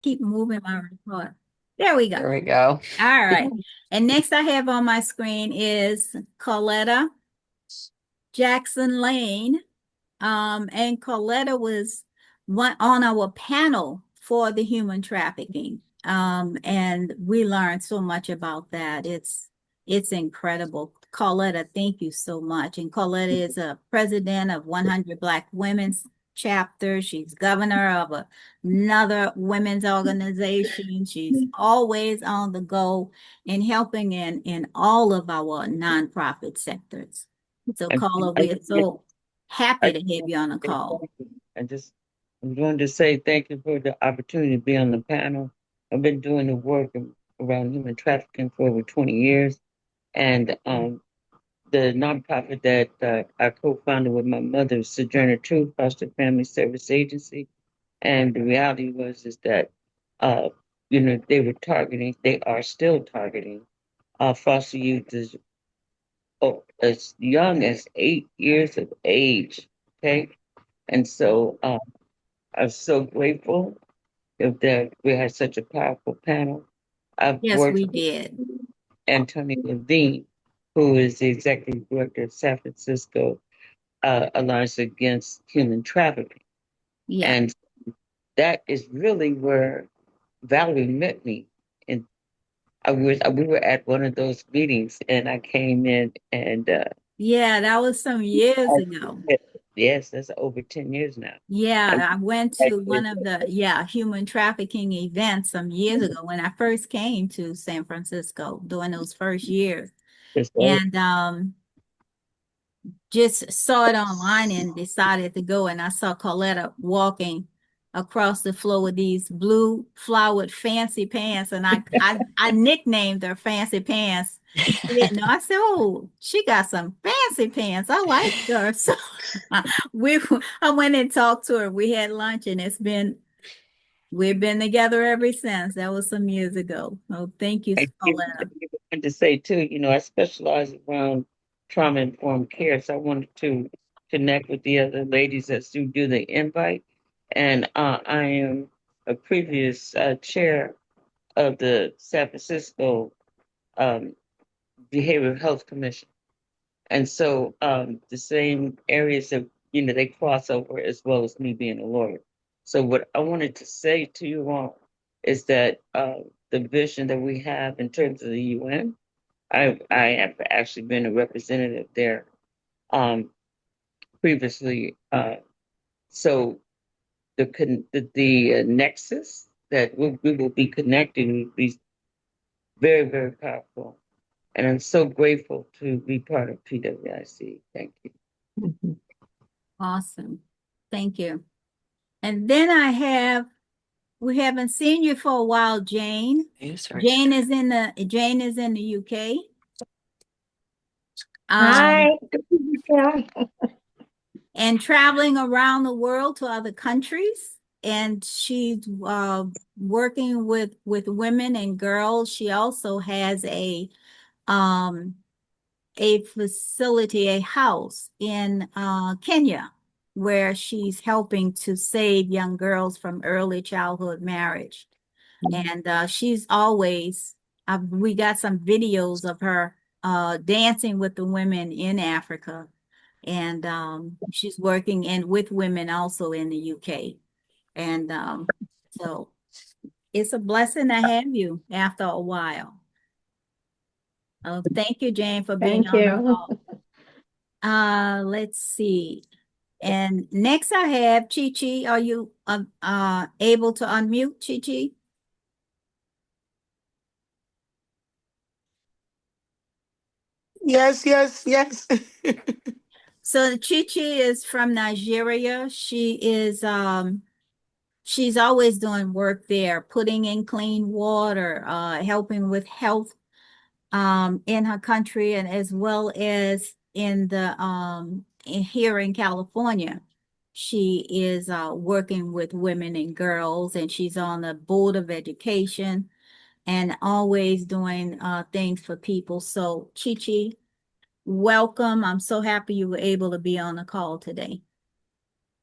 keep moving my report. There we go. There we go. All right. And next I have on my screen is Coletta Jackson Lane. And Coletta was one on our panel for the human trafficking. And we learned so much about that. It's incredible. Coletta, thank you so much. And Coletta is a president of 100 Black Women's Chapter. She's governor of another women's organization. She's always on the go and helping in all of our nonprofit sectors. So, And Carla, I, we're so I, happy to have you on the call. I just I'm going to say thank you for the opportunity to be on the panel. I've been doing the work around human trafficking for over 20 years, and the nonprofit that I co-founded with my mother, Sojourner Truth Foster Family Service Agency. And the reality was is that, uh, they are still targeting foster youth as young as 8 years of age. Okay, and so I'm so grateful that we had such a powerful panel. I've Yes, worked we with did. Antonio Levine, who is the executive director of San Francisco Alliance Against Human Trafficking. Yeah. And that is really where Valerie met me. And we were at one of those meetings, and I came in and Yeah, that was some years I- ago. yes, that's over 10 years now. And Yeah, I went to one of the human trafficking events some years ago when I first came to San Francisco during those first years. it's like, And just saw it online and decided to go. And I saw Coletta walking across the floor with these blue flowered fancy pants, and I nicknamed her Fancy Pants. Yeah, no, I said, "Oh, she got some fancy pants. I like her." So we, I went and talked to her. We had lunch, and we've been together ever since. That was some years ago. Oh, thank you, I Coletta. wanted to say too, I specialize around trauma informed care. So I wanted to connect with the other ladies that do the invite. And I am a previous chair of the San Francisco um, Behavioral Health Commission. And so the same areas that, they cross over as well as me being a lawyer. So what I wanted to say to you all is that the vision that we have in terms of the UN, I have actually been a representative there previously. So the nexus that we will be connecting will be very, very powerful. And I'm so grateful to be part of PWIC. Thank you. Awesome. Thank you. And then we haven't seen you for a while, Jane. Yes, right. Jane is in the UK. Hi. Um, Yeah. and traveling around the world to other countries. And she's working with women and girls. She also has um a facility, a house in Kenya, where she's helping to save young girls from early childhood marriage. And she's always, we got some videos of her dancing with the women in Africa. And she's working in with women also in the UK. And so it's a blessing to have you after a while. Thank you, Jane, for being Thank on the you. call. Let's see. And next I have Chi Chi. Are you able to unmute, Chi Chi? Yes, yes, yes. So Chi Chi is from Nigeria. She's always doing work there, putting in clean water, helping with health in her country and as well as here in California. She is working with women and girls, and she's on the board of education and always doing things for people. So, Chi Chi, welcome. I'm so happy you were able to be on the call today.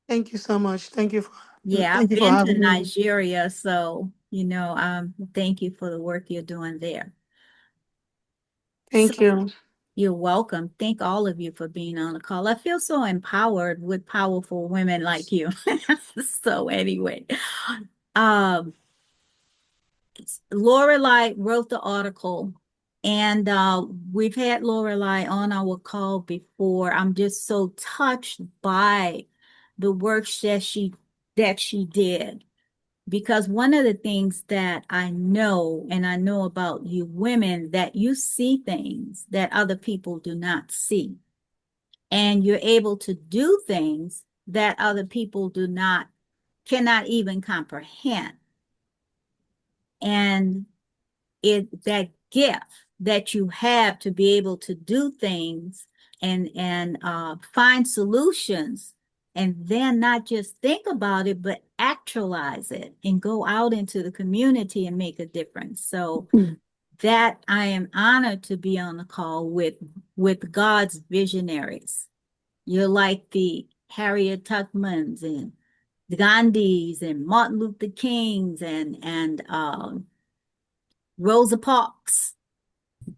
Thank you so much. Yeah, I've Thank you for been to having me. Nigeria, so Thank you for the work you're doing there. So Thank you. you're welcome. Thank all of you for being on the call. I feel so empowered with powerful women like you. So anyway, um, Lorelai wrote the article, and we've had Lorelai on our call before. I'm just so touched by the work that she did. Because one of the things that I know, and I know about you women, that you see things that other people do not see. And you're able to do things that other people cannot even comprehend. And that gift that you have to be able to do things and find solutions, and then not just think about it but actualize it and go out into the community and make a difference. So that I am honored to be on the call with God's visionaries. You're like the Harriet Tubmans and the Gandhis and Martin Luther Kings and Rosa Parks,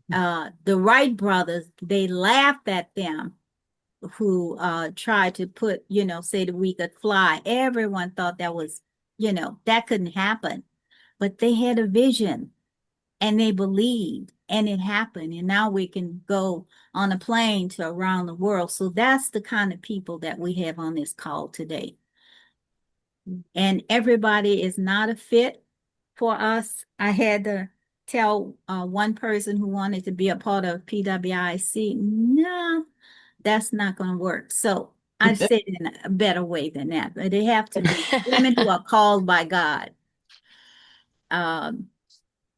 the Wright brothers. They laughed at them who tried to say that we could fly. Everyone thought that couldn't happen. But they had a vision and they believed and it happened. And now we can go on a plane to around the world. So that's the kind of people that we have on this call today. And everybody is not a fit for us. I had to tell one person who wanted to be a part of PWIC, no, that's not going to work. So I said it in a better way than that. But they have to be women who are called by God.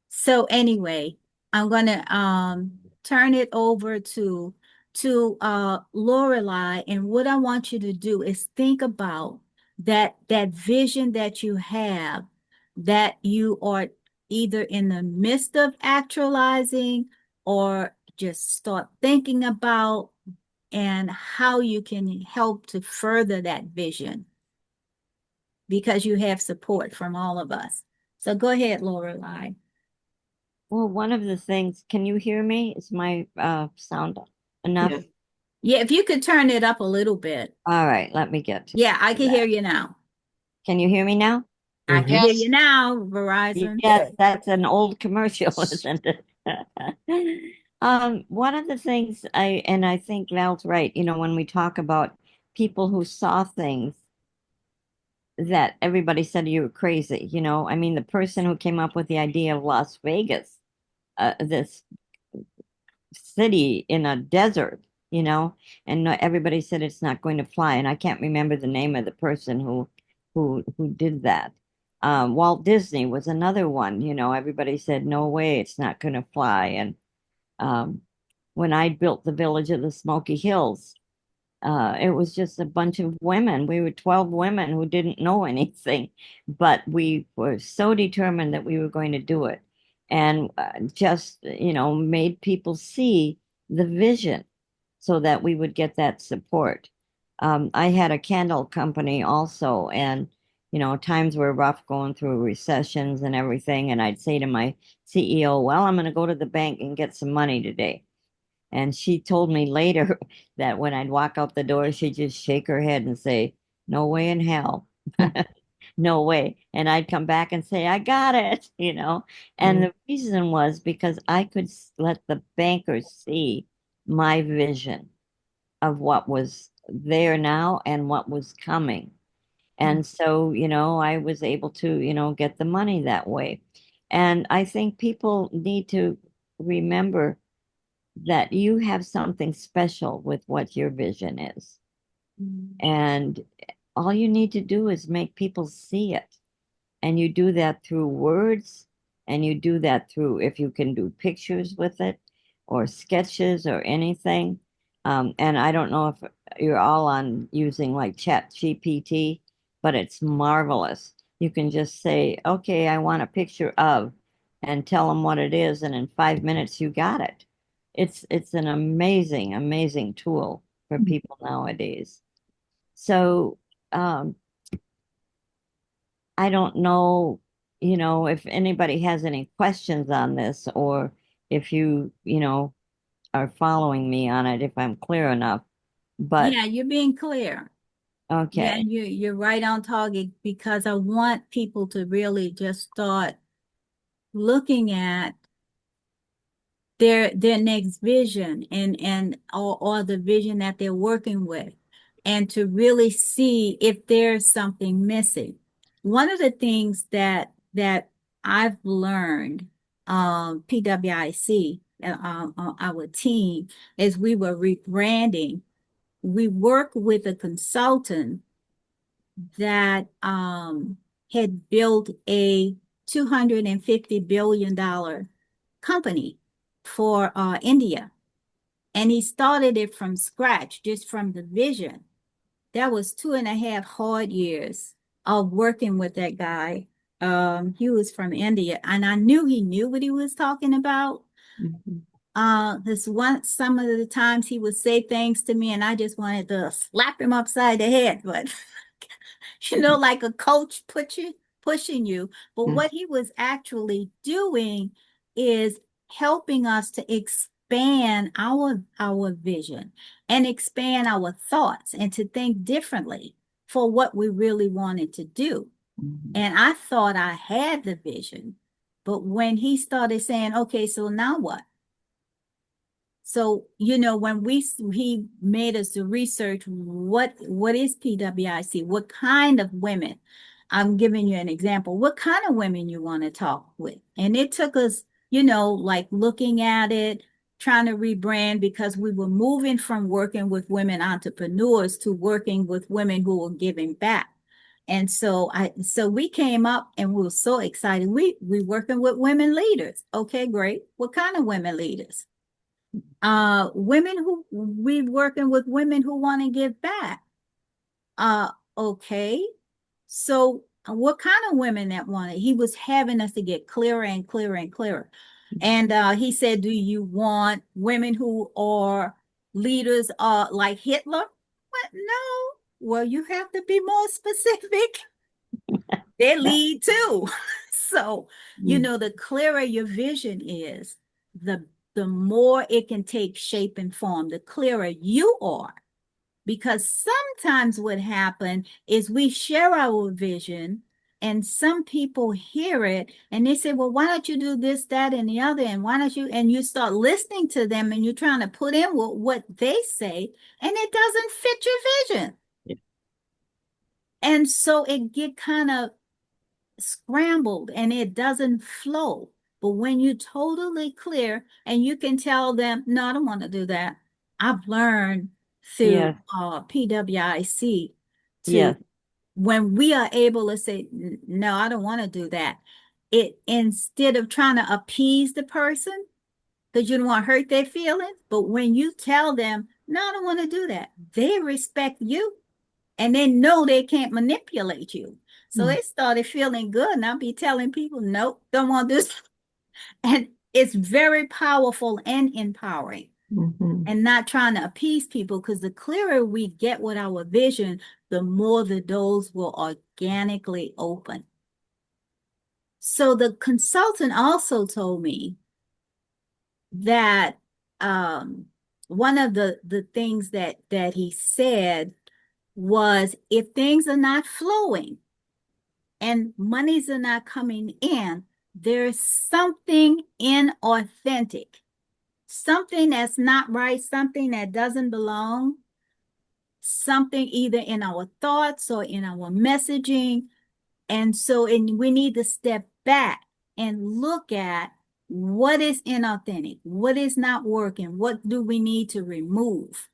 So anyway, I'm gonna turn it over to Lorelai, and what I want you to do is think about that vision that you have, that you are either in the midst of actualizing or just start thinking about, and how you can help to further that vision, because you have support from all of us. So go ahead, Lorelai. Well, one of the things, can you hear me? Is my sound enough? Yes. Yeah, if you could turn it up a little bit. All right, let me get to Yeah, I can hear that. you now. Can you hear me now? I can hear you now, Verizon. Yes, that's an old commercial, isn't it? One of the things I think Val's right, when we talk about people who saw things that everybody said you were crazy, I mean, the person who came up with the idea of Las Vegas, this city in a desert, and everybody said it's not going to fly. And I can't remember the name of the person who did that. Walt Disney was another one. Everybody said no way, it's not going to fly. And um, when I built the village of the Smoky Hills, it was just a bunch of women. We were 12 women who didn't know anything, but we were so determined that we were going to do it. And just, made people see the vision so that we would get that support. I had a candle company also, and, times were rough going through recessions and everything. And I'd say to my CEO, well, I'm going to go to the bank and get some money today. And she told me later that when I'd walk out the door, she'd just shake her head and say, no way in hell. No way. And I'd come back and say, I got it, And the reason was because I could let the bankers see my vision of what was there now and what was coming. And so, I was able to, get the money that way. And I think people need to remember that you have something special with what your vision is. And all you need to do is make people see it. And you do that through words, and you do that through, if you can do pictures with it or sketches or anything. And I don't know if you're all on using like Chat GPT, but it's marvelous. You can just say, okay, I want a picture of, and tell them what it is, and in 5 minutes you got it. It's an amazing, amazing tool for people nowadays. So I don't know you know, if anybody has any questions on this, or if you know, are following me on it, if I'm clear enough. But Yeah, you're being clear. Yeah, okay. you're right on target because I want people to really just start looking at their next vision and or the vision that they're working with, and to really see if there's something missing. One of the things that I've learned, PWIC, our team, is we were rebranding. We work with a consultant that had built a $250 billion company for India. And he started it from scratch, just from the vision. That was 2.5 hard years of working with that guy. He was from India, and I knew he knew what he was talking about. Mhm. This one, some of the times he would say things to me, and I just wanted to slap him upside the head, but like a coach pushing you. But Mhm. what he was actually doing is helping us to expand our vision and expand our thoughts and to think differently for what we really wanted to do. Mhm. And I thought I had the vision, but when he started saying, okay, so now what? So, when he made us to research what is PWIC, what kind of women. I'm giving you an example. What kind of women you want to talk with? And it took us, like looking at it, trying to rebrand because we were moving from working with women entrepreneurs to working with women who were giving back. And so we came up and we were so excited. We working with women leaders. Okay, great. What kind of women leaders? Women who we working with women who want to give back. uh okay, so what kind of women that wanted? He was having us to get clearer and clearer and clearer. And he said, do you want women who are leaders like Hitler? What? No. Well, you have to be more specific. They lead too. So, Mhm. the clearer your vision is, the more it can take shape and form, the clearer you are. Because sometimes what happens is we share our vision and some people hear it and they say, well, why don't you do this, that, and the other? And why don't you? And you start listening to them and you're trying to put in what they say, and it doesn't fit your vision. Yeah. And so it get kind of scrambled and it doesn't flow. But when you're totally clear and you can tell them, no, I don't want to do that. I've learned through Yes, PWIC to, yes. when we are able to say, no, I don't want to do that. It, instead of trying to appease the person, because you don't want to hurt their feelings, but when you tell them, no, I don't want to do that, they respect you and they know they can't manipulate you. So Mhm. they started feeling good. And I'll be telling people, nope, don't want this. And it's very powerful and empowering, Mhm. and not trying to appease people, because the clearer we get with our vision, the more the doors will organically open. So the consultant also told me that one of the things that he said was, if things are not flowing and monies are not coming in, there's something inauthentic, something that's not right, something that doesn't belong, something either in our thoughts or in our messaging. And so we need to step back and look at what is inauthentic, what is not working, what do we need to remove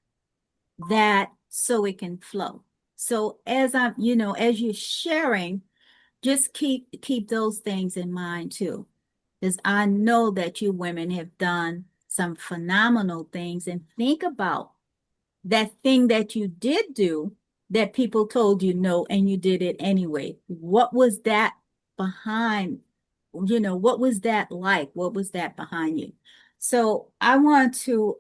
that so it can flow. So as you're sharing, just keep those things in mind too, because I know that you women have done some phenomenal things. And think about that thing that you did do that people told you no, and you did it anyway. What was that behind? What was that like? What was that behind you? So I want to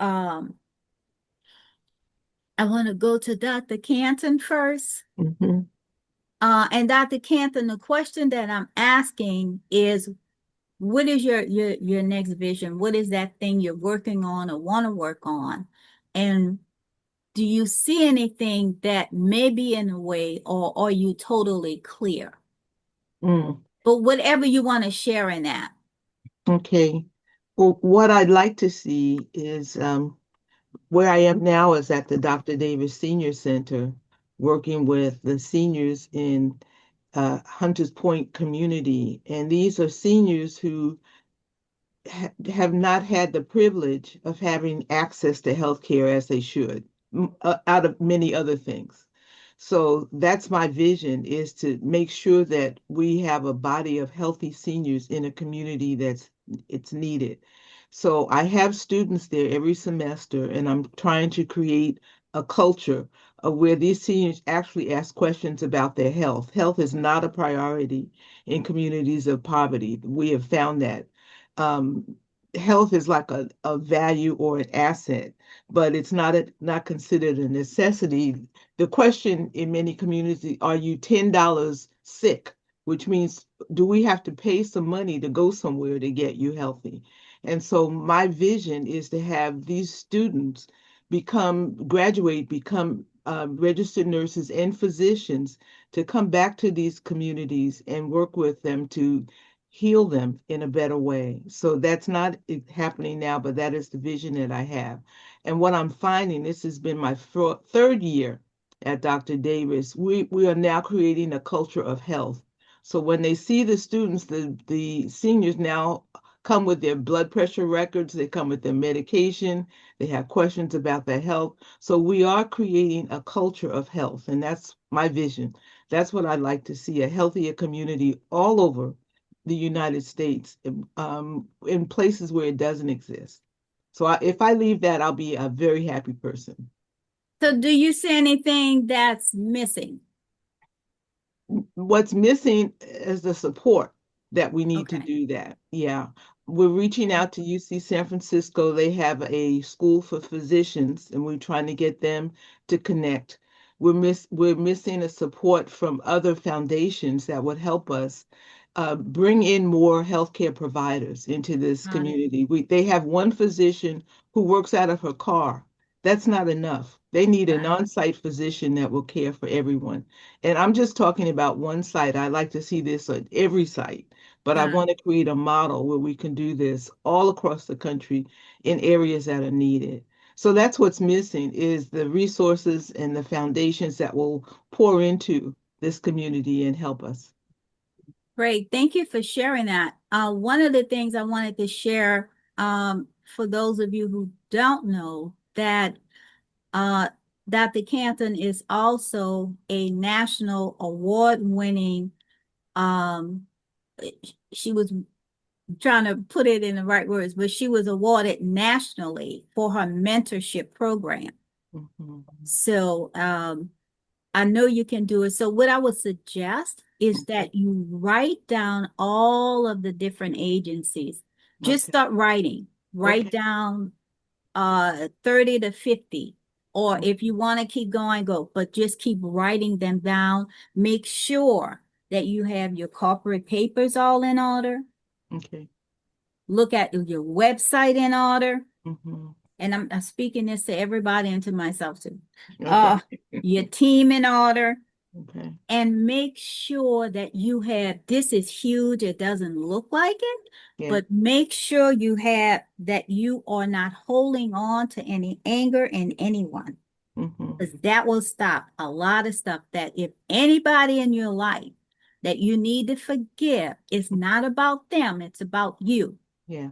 go to Dr. Canton first. Mhm. And Dr. Canton, the question that I'm asking is, what is your next vision? What is that thing you're working on or want to work on? And do you see anything that may be in the way, or are you totally clear? Mm, But whatever you want to share in that. okay. Well, what I'd like to see is where I am now is at the Dr. Davis Senior Center, working with the seniors in Hunters Point community. And these are seniors who have not had the privilege of having access to health care as they should, out of many other things. So that's my vision, is to make sure that we have a body of healthy seniors in a community that's it's needed. So I have students there every semester, and I'm trying to create a culture of where these seniors actually ask questions about their health. Health is not a priority in communities of poverty. We have found that um, health is like a value or an asset, but it's not considered a necessity. The question in many communities, are you $10 sick? Which means, do we have to pay some money to go somewhere to get you healthy? And so my vision is to have these students graduate, become registered nurses and physicians, to come back to these communities and work with them to heal them in a better way. So that's not happening now, but that is the vision that I have. And what I'm finding, this has been my third year at Dr. Davis, we are now creating a culture of health. So when they see the students, the seniors now come with their blood pressure records, they come with their medication, they have questions about their health. So we are creating a culture of health, and that's my vision. That's what I'd like to see, a healthier community all over the United States, in places where it doesn't exist. So if I leave that, I'll be a very happy person. So do you see anything that's missing? What's missing is the support that we need to Okay. do that. Yeah. We're reaching out to UC San Francisco. They have a school for physicians, and we're trying to get them to connect. We're missing a support from other foundations that would help us bring in more healthcare providers into this Got it. community. They have one physician who works out of her car. That's not enough. They need an Right. on-site physician that will care for everyone. And I'm just talking about one site. I like to see this at every site, but I Got want it. to create a model where we can do this all across the country in areas that are needed. So that's what's missing, is the resources and the foundations that will pour into this community and help us. Great. Thank you for sharing that. One of the things I wanted to share, for those of you who don't know, that uh, Dr. Canton is also a national award-winning, um, she was trying to put it in the right words, but she was awarded nationally for her mentorship program. Mhm. So I know you can do it. So what I would suggest is Okay. that you write down all of the different agencies. Just Okay. start writing. Write Okay. down 30 to 50. Or if you want to keep going, go. But just keep writing them down. Make sure that you have your corporate papers all in order. Okay. Look at your website in order. Mhm. And I'm speaking this to everybody and to myself too. Uh, Okay. your team in order. Okay. And make sure that you have, this is huge, it doesn't look like it, Yeah. but make sure you have that you are not holding on to any anger in anyone, Mhm. because that will stop a lot of stuff. That if anybody in your life that you need to forgive, it's not about them, it's about you. Yeah.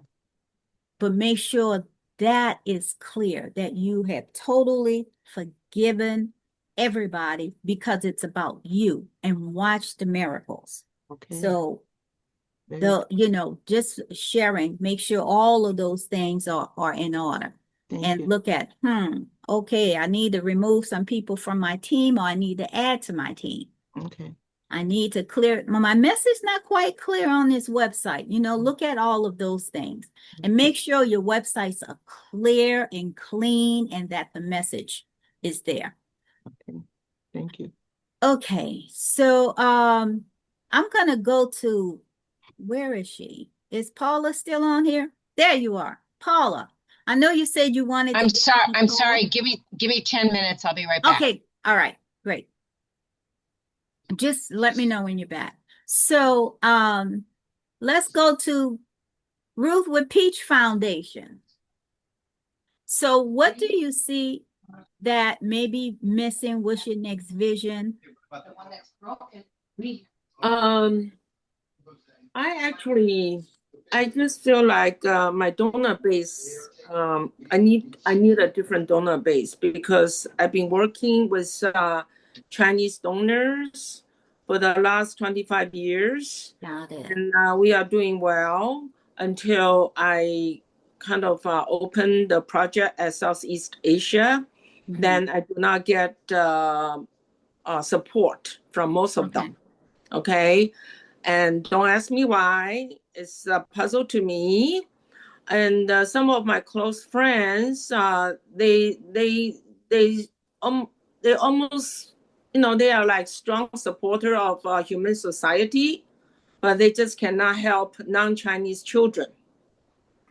But make sure that is clear, that you have totally forgiven everybody because it's about you, and watch the miracles. Okay. So Very good. just sharing, make sure all of those things are in order. Thank And you. look at, okay, I need to remove some people from my team, or I need to add to my team. Okay. I need to clear my message, not quite clear on this website. Look at all of those things and Okay. make sure your websites are clear and clean and that the message is there. Okay. Thank you. Okay, so I'm gonna go to, where is she? Is Paula still on here? There you are, Paula. I know you said you wanted to I'm get sorry. on the I'm call. sorry. Give me 10 minutes. I'll be right back. Okay, all right, great. Just let me know when you're back. So let's go to Ruth with Peach Foundation. So what do you see that may be missing? What's your next vision? Um, I just feel like my donor base. I need a different donor base because I've been working with Chinese donors for the last 25 years, Got it. and we are doing well until I kind of open the project at Southeast Asia. Mhm. Then I do not get support from most of Okay. them. Okay. And don't ask me why. It's a puzzle to me. And some of my close friends, they they almost, they are like strong supporter of human society, but they just cannot help non-Chinese children.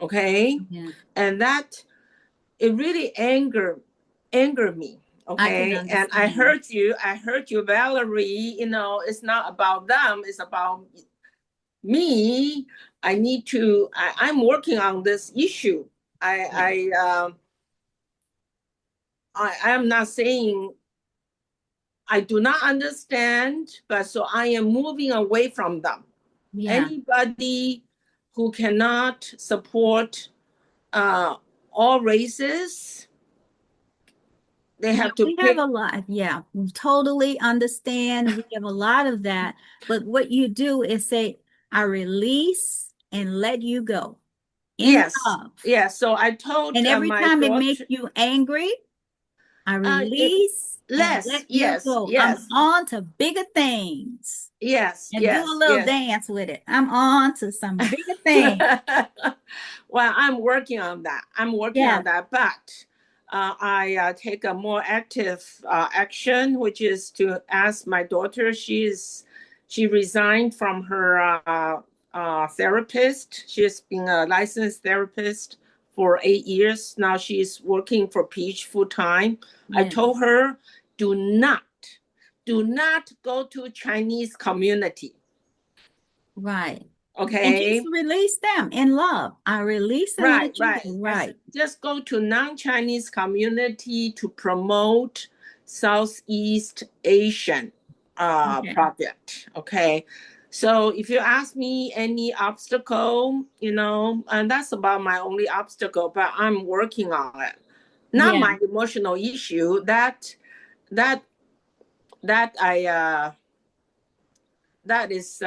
Okay. Yeah. And that, it really anger me. I can Okay. And I understand. heard you, Valerie, it's not about them, it's about me. I'm working on this issue. I am not saying I do not understand, but so I am moving away from them. Yeah. Anybody who cannot support all races, they have to We have pick. a lot. Yeah, we totally understand. We have a lot of that. But what you do is say, I release and let you go in Yes, love. yes. So I told And every my time it makes daughter, you angry, I release and less, let you yes, go. I'm yes, on to bigger things. yes, And do a yes, little yes. dance with it. I'm on to some bigger things. Well, I'm working on that. Yeah. But I take a more active action, which is to ask my daughter. She resigned from her therapist. She has been a licensed therapist for 8 years now. She's working for Peach full time. I Yeah. told her, do not, do not go to Chinese community. Right. And Okay. just release them in love. I release and let you go. Right. Just go to non-Chinese community to promote Southeast Asian Okay. project. Okay. So if you ask me any obstacle, and that's about my only obstacle, but I'm working on it. Not Yeah. my emotional issue. That I that is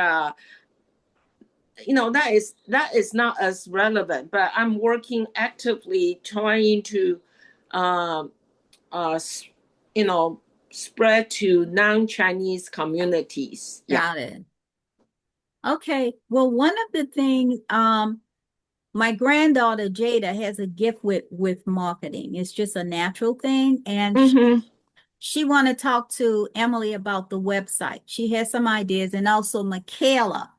that is not as relevant, but I'm working actively trying to um uh spread to non-Chinese communities. Yeah. Got it. Okay. Well, one of the things, my granddaughter Jada has a gift with marketing. It's just a natural thing. And she want to talk to Emily about the website. She has some ideas, and also Michaela,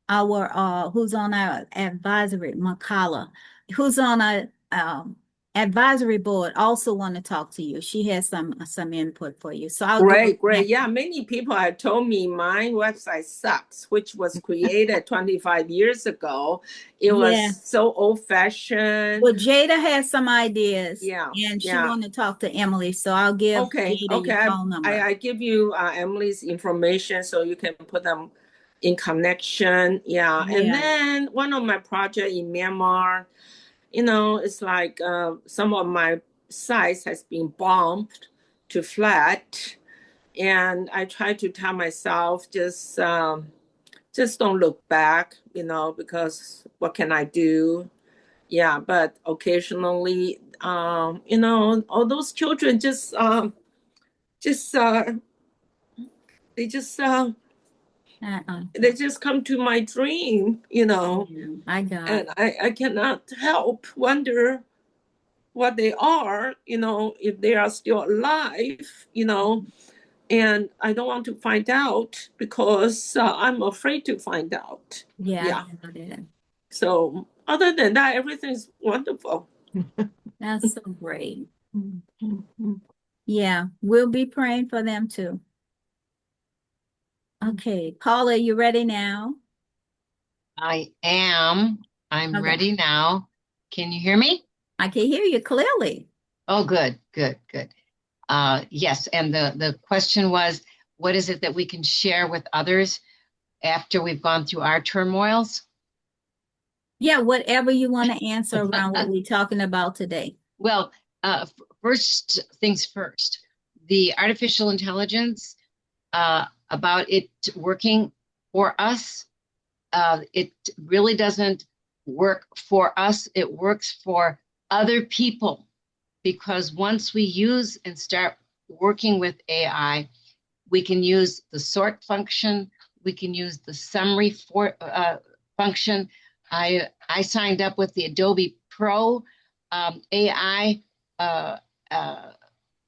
our who's on our advisory, Makala, who's on our advisory board, also want to talk to you. She has some input for you. So I'll do Great, it. yeah, many people have told me my website sucks, which was created 25 years ago. It Yeah. was so old-fashioned. Well, Jada has some ideas, Yeah, and she yeah. want to talk to Emily. So I'll give Jada your phone number. I give you Emily's information so you can put them in connection. Yeah. And Yeah. then one of my project in Myanmar, it's like some of my sites has been bombed to flat. And I try to tell myself just don't look back, because what can I do? Yeah, but occasionally, all those children just they just they just come to my dream, I got and I cannot help wonder what they are, if they are still alive, And I don't want to find out because I'm afraid to find out. Yeah. So other than that, everything's wonderful. That's so great. Yeah, we'll be praying for them too. Okay, Paula, you ready now? I am. I'm Okay. ready now. Can you hear me? I can hear you clearly. Oh, good. Yes, and the question was, what is it that we can share with others after we've gone through our turmoils? Yeah, whatever you want to answer around what we're talking about today. Well, first things first, the artificial intelligence, about it working for us, it really doesn't work for us. It works for other people, because once we use and start working with AI, we can use the sort function. We can use the summary function. I signed up with the Adobe Pro AI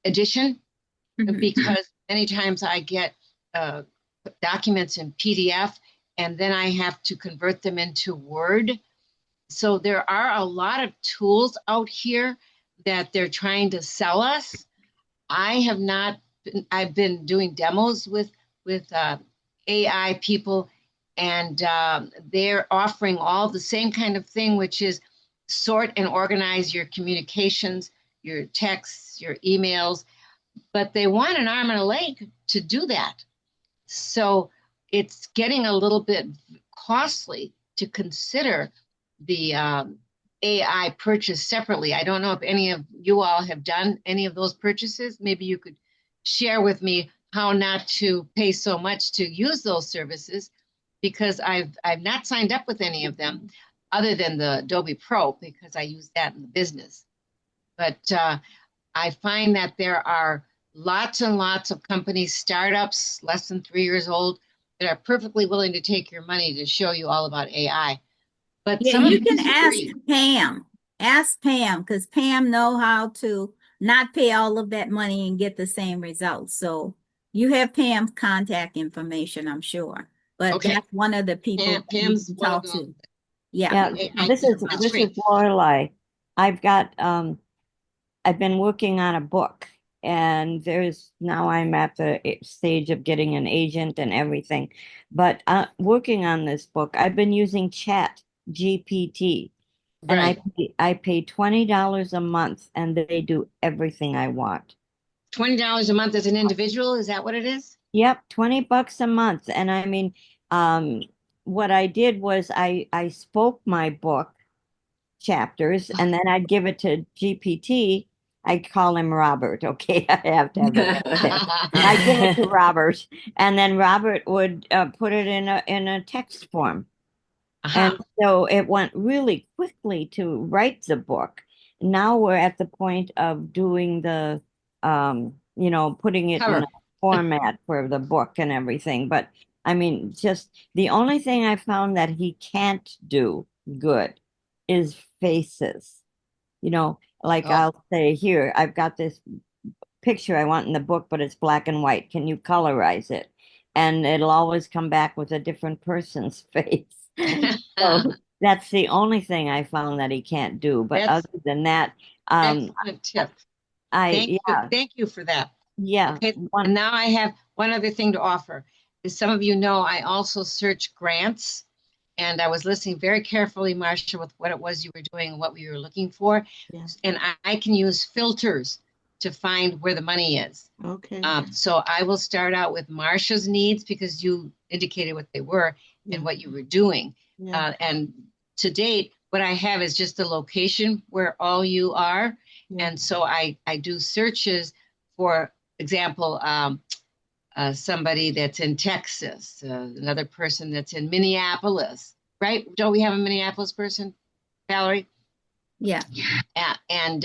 edition, because many times I get documents in PDF and then I have to convert them into Word. So there are a lot of tools out here that they're trying to sell us. I've been doing demos with AI people, and they're offering all the same kind of thing, which is sort and organize your communications, your texts, your emails, but they want an arm and a leg to do that. So it's getting a little bit costly to consider the AI purchase separately. I don't know if any of you all have done any of those purchases. Maybe you could share with me how not to pay so much to use those services, because I've not signed up with any of them other than the Adobe Pro, because I use that in the business. But I find that there are lots and lots of companies, startups, less than 3 years old, that are perfectly willing to take your money to show you all about AI. But yeah, some of you it can is ask free. Pam. Ask Pam, because Pam know how to not pay all of that money and get the same results. So you have Pam's contact information, I'm sure. But Okay. that's one of the people Pam's you one of talk those. to. Yeah. This is free. Lorelei. I've got I've been working on a book, and now I'm at the stage of getting an agent and everything. But working on this book, I've been using Chat GPT, and Right. I pay $20 a month, and they do everything I want. $20 a month as an individual, is that what it is? Yep, $20 a month. And I mean, what I did was I spoke my book chapters, and then I'd give it to GPT. I call him Robert. Okay, I have to have it. I give it to Robert, and then Robert would put it in a text form. And so it went really quickly to write the book. Now we're at the point of doing the, putting it in a format for the book and everything. But I mean, just the only thing I found that he can't do good is faces. Like I'll say, here, I've got this picture I want in the book, but it's black and white. Can you colorize it? And it'll always come back with a different person's face. So that's the only thing I found that he can't do. But other than that, excellent tip. Thank you for that. Yeah. Okay. And now I have one other thing to offer. As some of you know, I also search grants, and I was listening very carefully, Marcia, with what it was you were doing and what we were looking for. Yes. And I can use filters to find where the money is. Okay. So I will start out with Marcia's needs, because you indicated what they were and what you were doing. Yeah. And to date, what I have is just the location where all you are. Yeah. And so I do searches, for example, somebody that's in Texas, another person that's in Minneapolis, right? Don't we have a Minneapolis person, Valerie? Yeah. And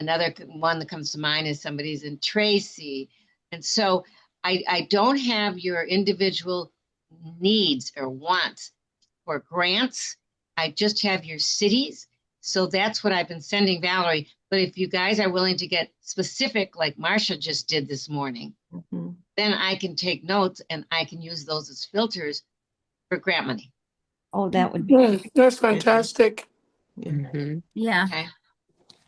another one that comes to mind is somebody's in Tracy. And so I don't have your individual needs or wants for grants. I just have your cities. So that's what I've been sending Valerie. But if you guys are willing to get specific, like Marcia just did this morning, then I can take notes and I can use those as filters for grant money. Oh, that would be That's fantastic. Yeah. Yeah. Okay.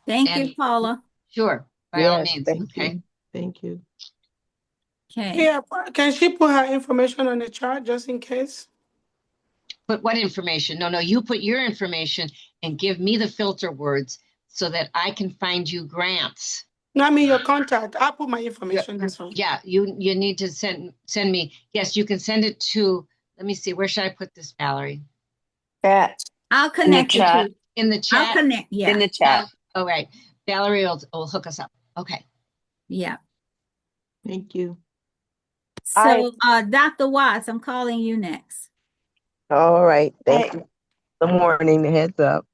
Thank you, And Paula. sure, by all Yes, means. thank Okay. you. Thank you. Okay. Yeah, can she put her information on the chart just in case? Put what information? No, you put your information and give me the filter words so that I can find you grants. No, I mean your contact. I'll put my Yeah, information this one. yeah, you need to send me. Yes, you can send it to, let me see, where should I put this, Valerie? Chat. I'll In the connect you chat. to. In the I'll chat? connect. In Yeah. the chat. All right. Valerie will hook us up. Okay. Yeah. Thank you. So, Dr. Watts, I'm calling you next. All right. Thank I you. Good morning. The heads up.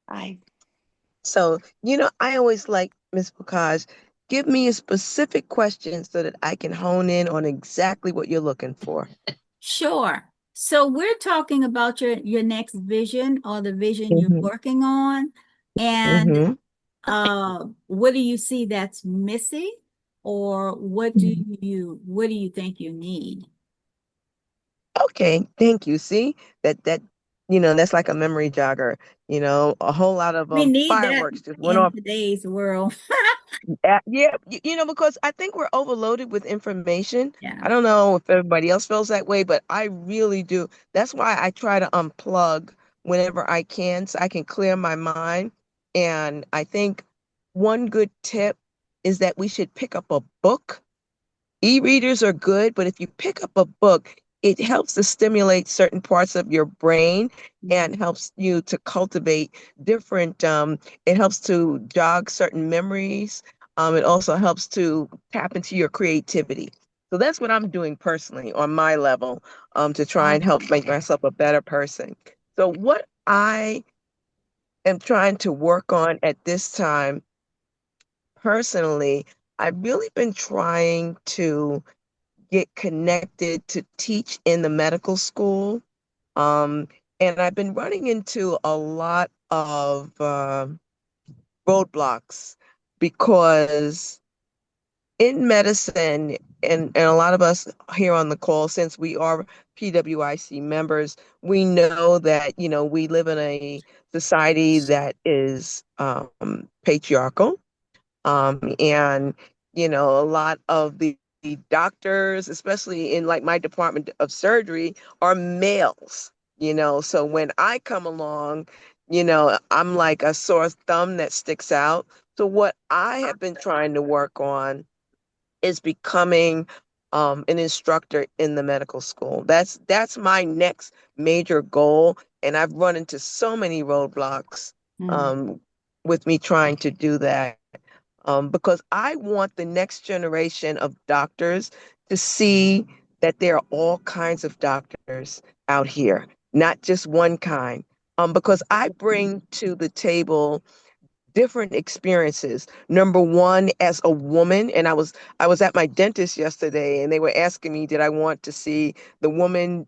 I So, I always like Miss Bocage, give me a specific question so that I can hone in on exactly what you're looking for. Sure. So we're talking about your next vision or the vision you're Mm-hmm. working on. And Mm-hmm. what do you see that's missing? Or what do you think you need? Okay. Thank you. See that's like a memory jogger. A whole lot of We need that fireworks just went in off. today's world. Yeah, because I think we're overloaded with information. Yeah. I don't know if everybody else feels that way, but I really do. That's why I try to unplug whenever I can so I can clear my mind. And I think one good tip is that we should pick up a book. E-readers are good, but if you pick up a book, it helps to stimulate certain parts of your brain and helps you to cultivate different, it helps to jog certain memories. It also helps to tap into your creativity. So that's what I'm doing personally on my level, to try and help make myself a better person. So what I am trying to work on at this time, personally, I've really been trying to get connected to teach in the medical school. Um, and I've been running into a lot of roadblocks because in medicine, and a lot of us here on the call, since we are PWIC members, we know that, we live in a society that is patriarchal. And, a lot of the doctors, especially in like my department of surgery, are males, So when I come along, I'm like a sore thumb that sticks out. So what I have been trying to work on is becoming an instructor in the medical school. That's my next major goal. And I've run into so many roadblocks um, with me trying to do that, because I want the next generation of doctors to see that there are all kinds of doctors out here, not just one kind. Because I bring to the table different experiences. Number one, as a woman, and I was at my dentist yesterday, and they were asking me, did I want to see the woman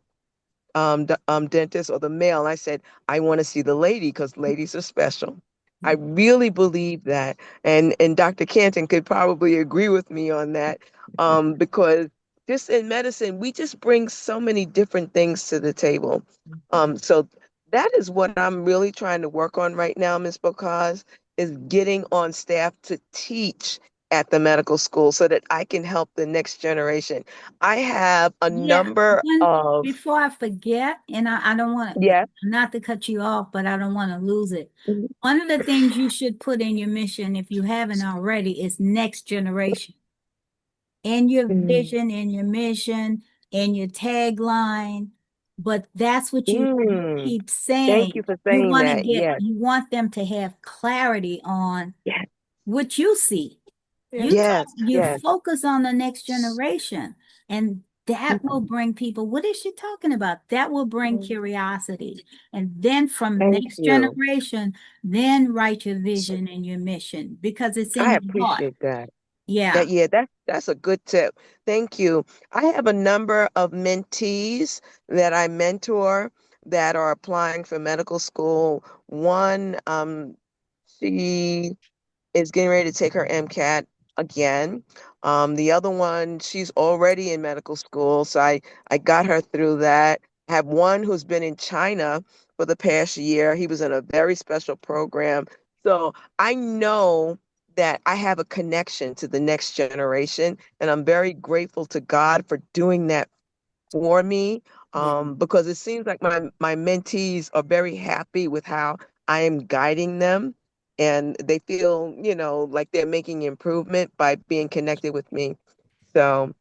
dentist or the male? And I said, I want to see the lady because ladies are special. I really believe that. And Dr. Canton could probably agree with me on that, because just in medicine, we just bring so many different things to the table. So that is what I'm really trying to work on right now, Ms. Bocage, is getting on staff to teach at the medical school so that I can help the next generation. I have a Yeah, number of, before I forget, and I don't want to, yes. not to cut you off, but I don't want to lose it. One of the things you should put in your mission, if you haven't already, is next generation. In your Mm, vision, in your mission, in your tagline. But that's what you mm. keep Thank you saying. for saying that. Yes, You want them to have clarity on yes, what you see. Yeah. yes, You yes. focus on the next generation, and that will Mm. bring people, what is she talking about? That will bring curiosity. And then from Thank next you. generation, then write your vision and your mission because it's I in your heart. appreciate that. Yeah. That's a good tip. Thank you. I have a number of mentees that I mentor that are applying for medical school. One, she is getting ready to take her MCAT again. The other one, she's already in medical school, so I got her through that. I have one who's been in China for the past year. He was in a very special program. So I know that I have a connection to the next generation, and I'm very grateful to God for doing that for me, Yeah. because it seems like my mentees are very happy with how I am guiding them, and they feel, like they're making improvement by being connected with me. So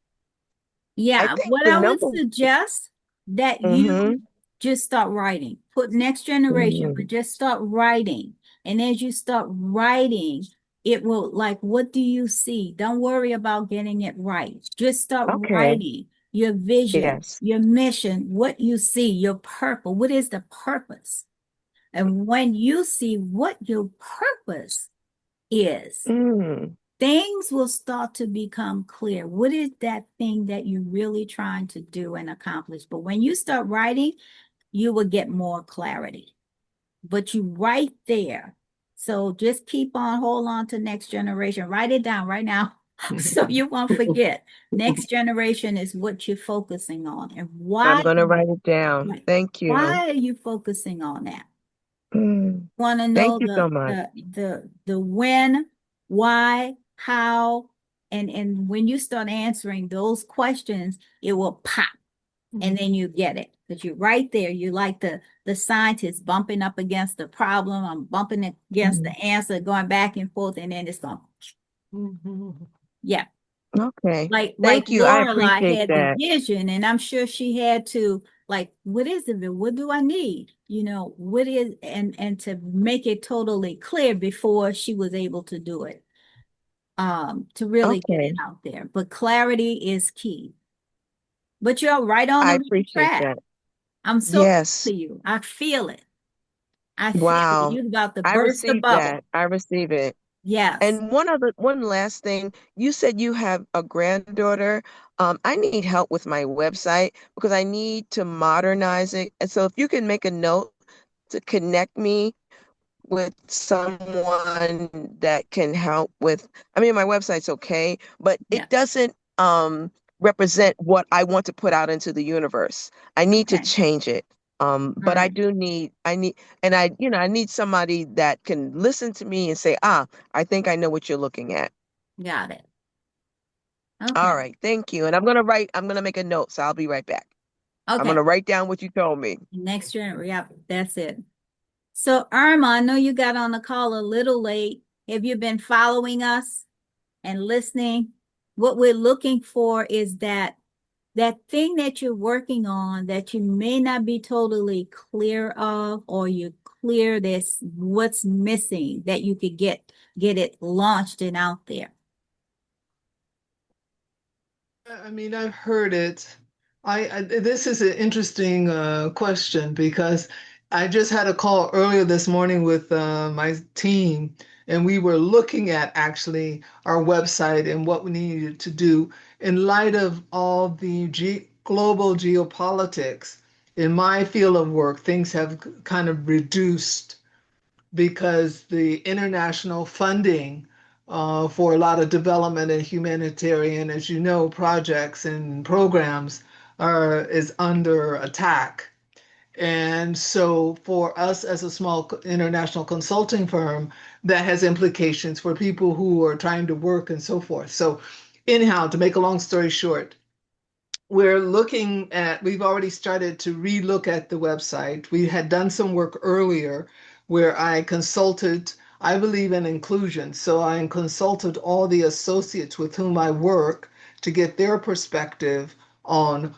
I Yeah, think what the I would number. suggest that Mm-hmm, you just start writing. Put next generation, mm-hmm. but just start writing. And as you start writing, it will like, what do you see? Don't worry about getting it right. Just start Okay. writing your vision, Yes. your mission, what you see, your purpose. What is the purpose? And when you see what your purpose is, Mm, things will start to become clear. What is that thing that you're really trying to do and accomplish? But when you start writing, you will get more clarity. But you right there. So just keep on, hold on to next generation. Write it down right now so you won't forget. Next generation is what you're focusing on. And I'm gonna write it down. right, Thank you. why are you focusing on that? Mm, Want to thank know you so much. the when, why, how, and when you start answering those questions, it will pop, and then you get it. Because you're right there. You like the scientist bumping up against the problem. I'm bumping against the Mm, answer, going back and forth, and then it's going, yeah. okay. Like Thank you. I Lorelai appreciate had the that. vision, and I'm sure she had to like, what is it? What do I need? What is and to make it totally clear before she was able to do it. To really get it Okay. out there. But clarity is key. But you're right on I the right appreciate track. that. I'm so proud Yes. of you. I feel it. I feel it. Wow. You're about to I burst the received bubble. that. I receive it. Yes. And one last thing, you said you have a granddaughter. I need help with my website because I need to modernize it. And so if you can make a note to connect me with someone that can help with, I mean, my website's okay, but Yeah. it doesn't represent what I want to put out into the universe. I need to Okay. change it. All But right. I need somebody that can listen to me and say, I think I know what you're looking at. Got it. Okay. All right, thank you. And I'm gonna make a note, so I'll be right back. I'm Okay. gonna write down what you told me. Next year. Yep. That's it. So, Irma, I know you got on the call a little late. Have you been following us and listening? What we're looking for is that thing that you're working on that you may not be totally clear of, or you're clear that's what's missing that you could get it launched and out there. I mean, I've heard it. This is an interesting question because I just had a call earlier this morning with my team, and we were looking at actually our website and what we needed to do in light of all the global geopolitics. In my field of work, things have kind of reduced because the international funding for a lot of development and humanitarian, as you know, projects and programs is under attack. And so for us as a small international consulting firm, that has implications for people who are trying to work and so forth. So anyhow, to make a long story short, we've already started to relook at the website. We had done some work earlier where I consulted, I believe in inclusion. So I consulted all the associates with whom I work to get their perspective on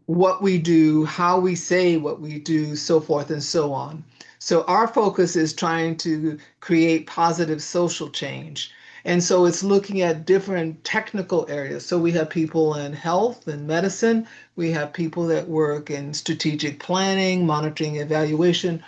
what we do, how we say what we do, so forth and so on. So our focus is trying to create positive social change. And so it's looking at different technical areas. So we have people in health and medicine. We have people that work in strategic planning, monitoring, evaluation,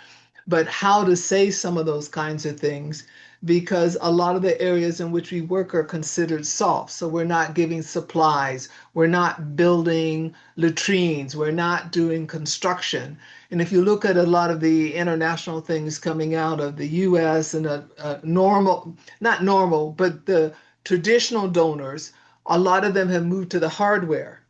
but how to say some of those kinds of things because a lot of the areas in which we work are considered soft. So we're not giving supplies, we're not building latrines, we're not doing construction. And if you look at a lot of the international things coming out of the US and not normal, but the traditional donors a lot of them have moved to the hardware.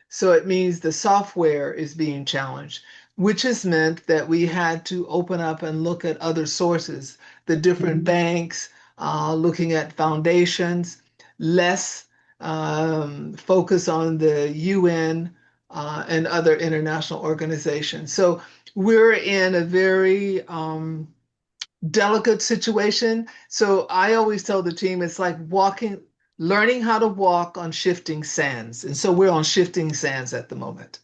So it means the software is being challenged, which has meant that we had to open up and look at other sources, the different banks, looking at foundations, less focus on the UN and other international organizations. So we're in a very delicate situation. So I always tell the team it's like learning how to walk on shifting sands. And so we're on shifting sands at the moment,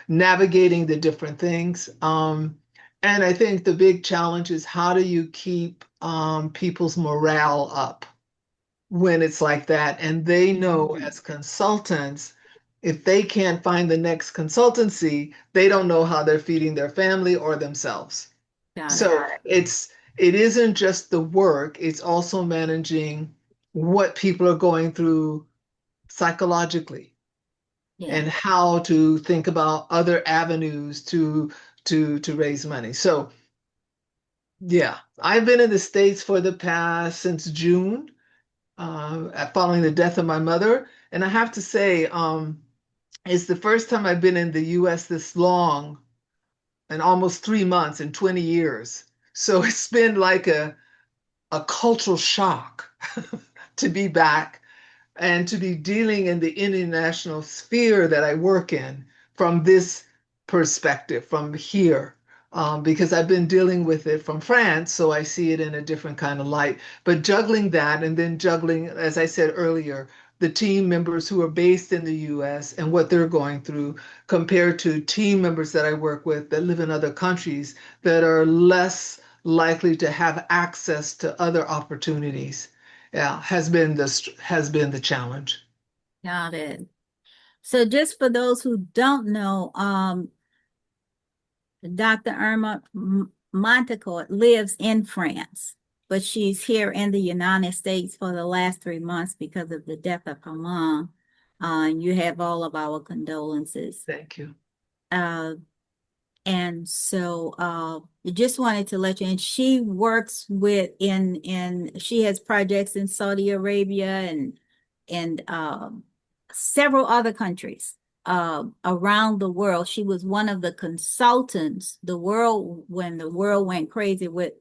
navigating the different things. And I think the big challenge is how do you keep people's morale up when it's like that? And they know as consultants, if they can't find the next consultancy, they don't know how they're feeding their family or themselves. Got it. So it isn't just the work, it's also managing what people are going through psychologically Yeah. and how to think about other avenues to raise money. So yeah, I've been in the States for the past since June, following the death of my mother. And I have to say, it's the first time I've been in the US this long, in almost 3 months in 20 years. So it's been like a cultural shock to be back and to be dealing in the international sphere that I work in from this perspective, from here, because I've been dealing with it from France, so I see it in a different kind of light. But juggling that and then juggling, as I said earlier, the team members who are based in the US and what they're going through compared to team members that I work with that live in other countries that are less likely to have access to other opportunities, yeah, has been the challenge. Got it. So just for those who don't know, Dr. Irma Montecourt lives in France, but she's here in the United States for the last 3 months because of the death of her mom. And you have all of our condolences. Thank you. And so I just wanted to let you, and she works she has projects in Saudi Arabia and several other countries around the world. She was one of the consultants, when the world went crazy with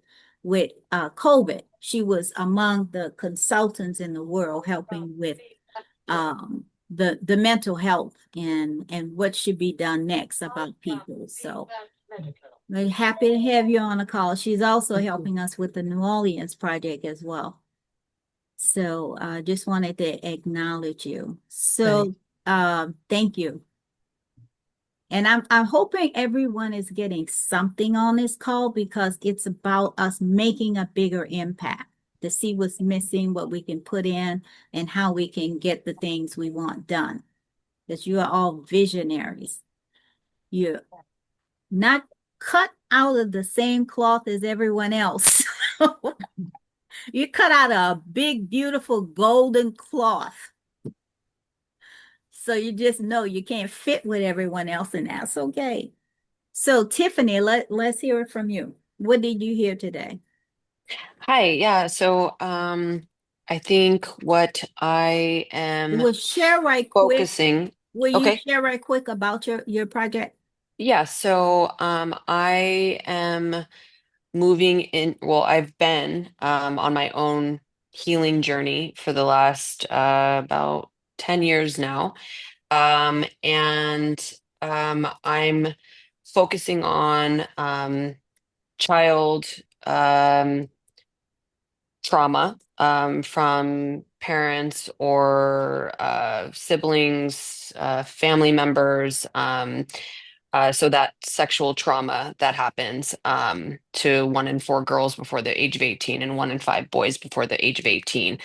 COVID. She was among the consultants in the world helping with the mental health and what should be done next about people. So we're happy to have you on the call. She's also helping us with the New Orleans project as well. So just wanted to acknowledge you. So thank you. And I'm hoping everyone is getting something on this call because it's about us making a bigger impact to see what's missing, what we can put in, and how we can get the things we want done. Because you are all visionaries. You're not cut out of the same cloth as everyone else. You cut out a big, beautiful golden cloth. So you just know you can't fit with everyone else, and that's okay. So Tiffany, let's hear it from you. What did you hear today? Hi, yeah. So I think what I am We'll share right quick. focusing. Will you Okay. share right quick about your project? Yeah, so I am moving in, well, I've been on my own healing journey for the last about 10 years now. And I'm focusing on child trauma from parents or siblings, family members. So that sexual trauma that happens to 1 in 4 girls before the age of 18 and 1 in 5 boys before the age of 18,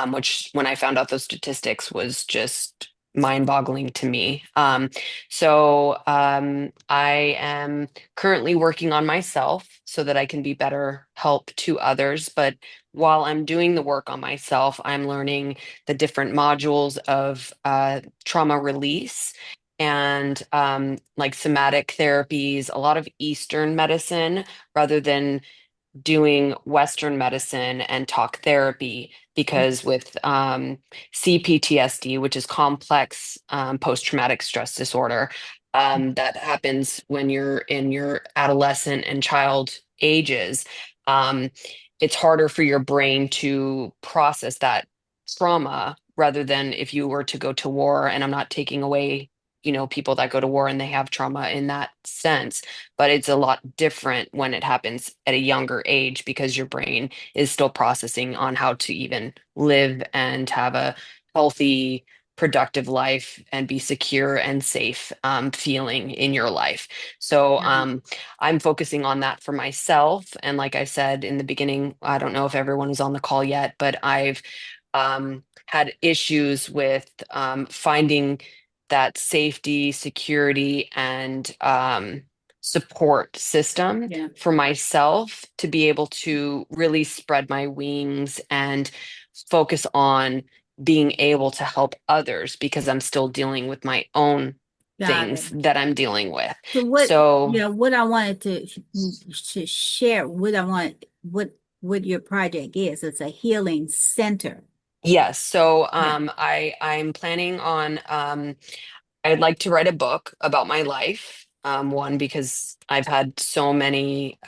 which when I found out those statistics was just mind-boggling to me. I am currently working on myself so that I can be better help to others. But while I'm doing the work on myself, I'm learning the different modules of trauma release and like somatic therapies, a lot of Eastern medicine rather than doing Western medicine and talk therapy because with CPTSD, which is complex post-traumatic stress disorder, that happens when you're in your adolescent and child ages, um, it's harder for your brain to process that trauma rather than if you were to go to war. And I'm not taking away, people that go to war and they have trauma in that sense, but it's a lot different when it happens at a younger age because your brain is still processing on how to even live and have a healthy, productive life and be secure and safe feeling in your life. So I'm focusing on that for myself. And like I said in the beginning, I don't know if everyone is on the call yet, but I've had issues with finding that safety, security, and support system for myself to be able to really spread my wings and focus on being able to help others because I'm still dealing with my own Got it. things that I'm dealing with. So So what I wanted to share, what your project is, it's a healing center. yes, so Yeah. I'm planning on I'd like to write a book about my life. One, because I've had so many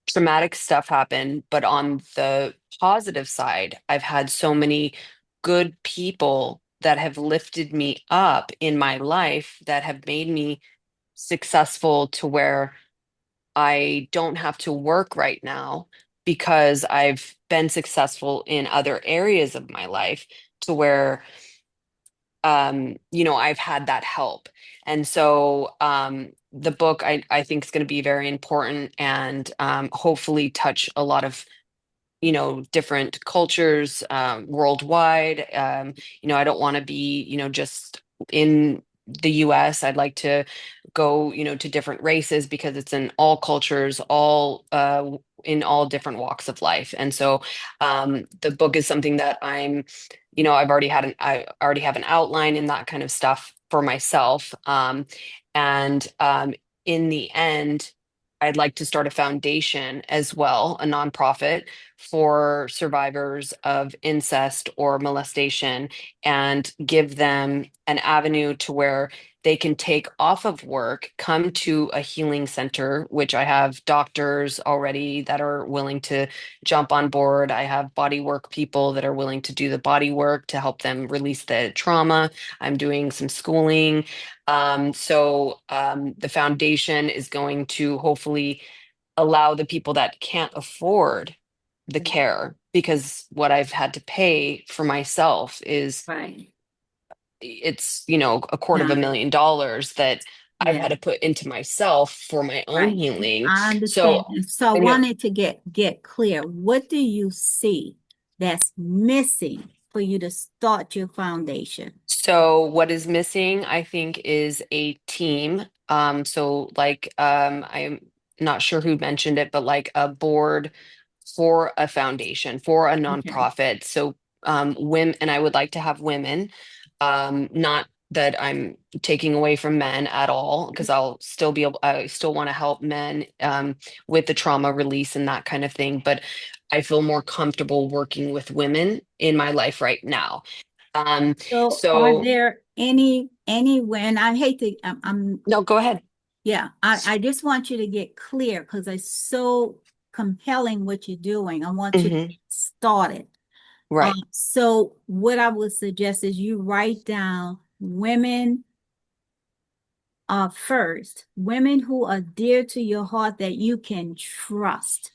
traumatic stuff happen, but on the positive side, I've had so many good people that have lifted me up in my life that have made me successful to where I don't have to work right now because I've been successful in other areas of my life to where I've had that help. And so the book I think is going to be very important and hopefully touch a lot of different cultures worldwide. I don't want to be just in the US. I'd like to go to different races because it's in all cultures, all in all different walks of life. And so the book is something that I already have an outline and that kind of stuff for myself. And in the end, I'd like to start a foundation as well, a nonprofit for survivors of incest or molestation and give them an avenue to where they can take off of work, come to a healing center, which I have doctors already that are willing to jump on board. I have body work people that are willing to do the body work to help them release the trauma. I'm doing some schooling. The foundation is going to hopefully allow the people that can't afford the care because what I've had to pay for myself is Right. it's a quarter of a Got it. million dollars that I've Yeah. had to put into myself for my own Right. healing. I understand. So So I I know. wanted to get clear. What do you see that's missing for you to start your foundation? So what is missing, I think, is a team. So like I'm not sure who mentioned it, but like a board for a foundation, for a Okay. nonprofit. So women, and I would like to have women, not that I'm taking away from men at all, because I still want to help men with the trauma release and that kind of thing. But I feel more comfortable working with women in my life right now. Um, So are so there anywhere, and I hate to, no, go ahead. yeah, I just want you to get clear because it's so compelling what you're doing. I want you to Hmm. get started. Right, So what I would suggest is you write down women first, women who are dear to your heart that you can trust.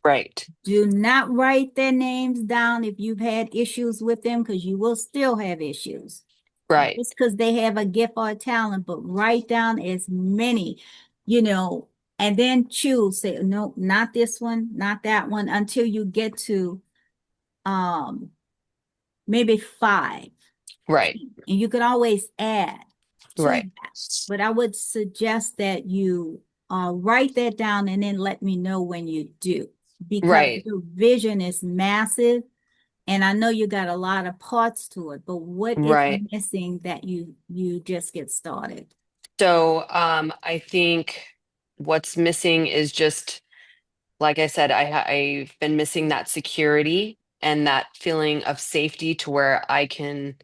right, Do not write their names down if you've had issues with them because you will still have issues. right, Just because they have a gift or a talent, but write down as many, and then choose, say, no, not this one, not that one, until you get to um maybe 5. right, And you can always add to right, that. But I would suggest that you write that down and then let me know when you do, because right, your vision is massive. And I know you got a lot of parts to it, but what is right. missing that you just get started? So I think what's missing is just like I said, I've been missing that security and that feeling of safety to where I can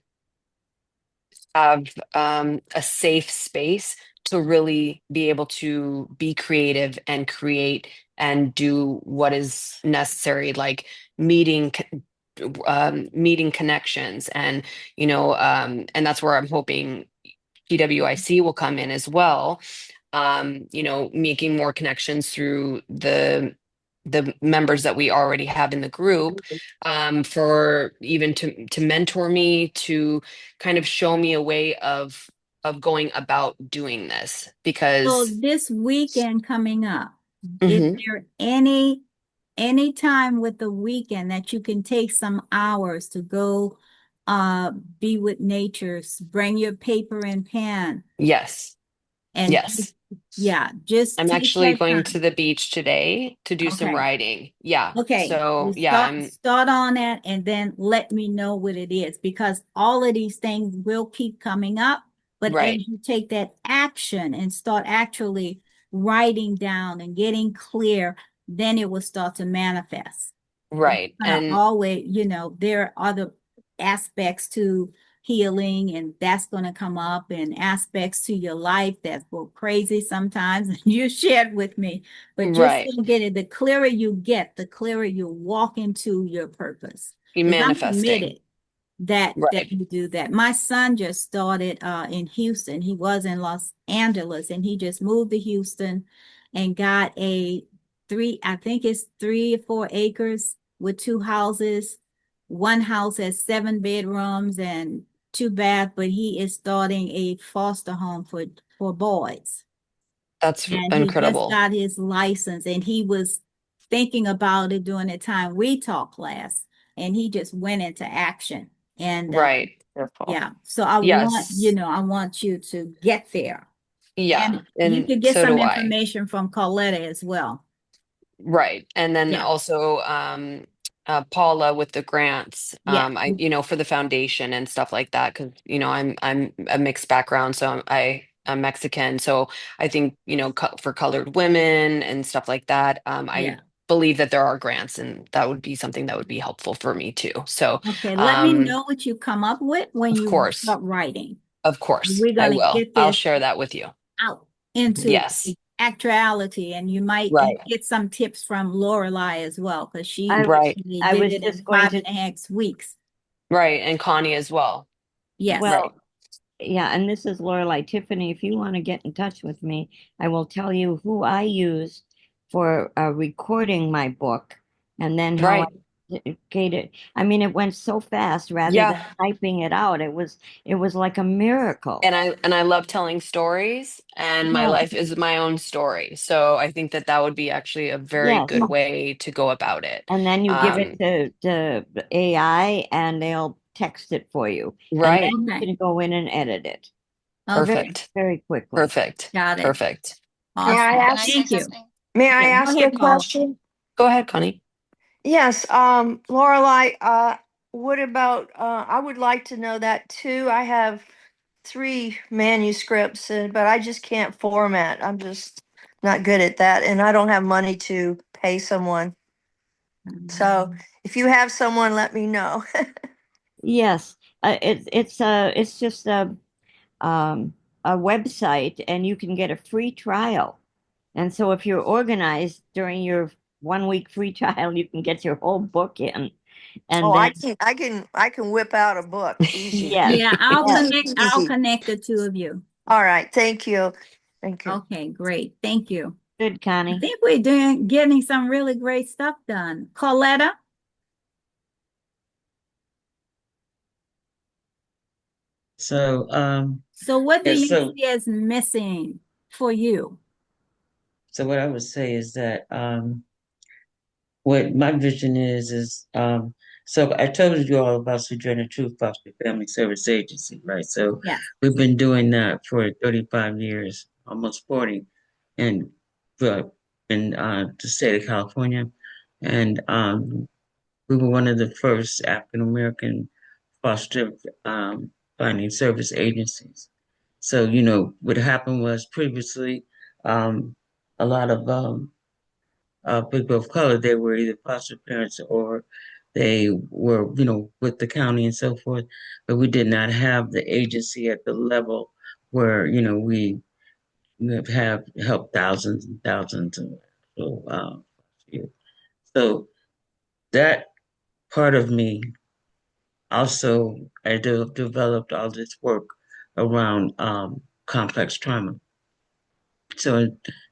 have a safe space to really be able to be creative and create and do what is necessary, like meeting connections, and and that's where I'm hoping PWIC will come in as well. Making more connections through the members that we already have in the group, for even to mentor me, to kind of show me a way of going about doing this, So because this weekend coming up, is Mhm. there any time with the weekend that you can take some hours to go be with nature, bring your paper and pen Yes, and yes. yeah, just I'm take actually that going to time. the beach today to do some Okay. riding. Yeah. Okay, So you yeah, start on that and then let me know what it is, because all of these things will keep coming up. But as right, you take that action and start actually writing down and getting clear, then it will start to manifest. It's right. gonna And always, there are other aspects to healing, and that's gonna come up, and aspects to your life that's go crazy sometimes. And you shared with me, but just right. to get it, the clearer you get, the clearer you walk into your purpose. Be Because I'm manifesting. committed that Right. you do that. My son just started in Houston. He was in Los Angeles, and he just moved to Houston and got a I think it's 3 or 4 acres with 2 houses. One house has 7 bedrooms and 2 baths, but he is starting a foster home for boys. That's And he just incredible. got his license, and he was thinking about it during the time we talked last, and he just went into action. And Right. Wonderful. yeah, so I want, Yes. I want you to get there. Yeah. And you And can get so some do I. information from Coletta as well. Right. And then Yeah, also Paula with the grants, yeah. for the foundation and stuff like that, because I'm a mixed background, so I'm Mexican. So I think, for colored women and stuff like that, I Yeah. believe that there are grants, and that would be something that would be helpful for me too. So Okay, let me um know what you come up with when of you course, start writing. of course, We're I gonna will. get I'll this share that with you. out into Yes. actuality, and you might Right. get some tips from Lorelai as well, because she I Right. actually I did was it in just going five to, and a half weeks. Right. And Connie as well. Yes. Right. well, yeah, and this is Lorelai. Tiffany, if you want to get in touch with me, I will tell you who I use for recording my book, and then how I Right. did it. I mean, it went so fast rather than Yeah. typing it out. It was like a miracle. And I love telling stories, and my Yes, life is my own story. So I think that that would be actually a very yes. good way to go about it. And then you give it Um, to AI, and they'll text it for you, and right. then you Okay. can go in and edit it very, Okay. Perfect. very quickly. Perfect. Got it. Perfect. May I Awesome. Can I ask? say Thank you. something? May I Yeah, go ask a ahead, Paula. question? Go ahead, Connie. Yes, Lorelai, what about, I would like to know that too. I have 3 manuscripts, but I just can't format. I'm just not good at that, and I don't have money to pay someone. So if you have someone, let me know. Yes, it's just a website, and you can get a free trial. And so if you're organized during your 1 week free trial, you can get your whole book in. And Oh, then I can whip out a book. Easy. yes, Yeah, Easy I'll peasy. connect the two of you. All right. Thank you. Thank you. Okay, great. Thank you. good, I Connie. think we're getting some really great stuff done. Coletta, So, so what do yeah, you so see as missing for you? so what I would say is that what my vision is so I told you all about Sojourner Truth Foster Family Service Agency, right? So Yes. we've been doing that for 35 years, almost 40, and in the state of California. And we were one of the first African American foster finding service agencies. So, what happened was previously, a lot of people of color, they were either foster parents or they were, with the county and so forth. But we did not have the agency at the level where, we have helped thousands and thousands of people. So that part of me also, I developed all this work around complex trauma. So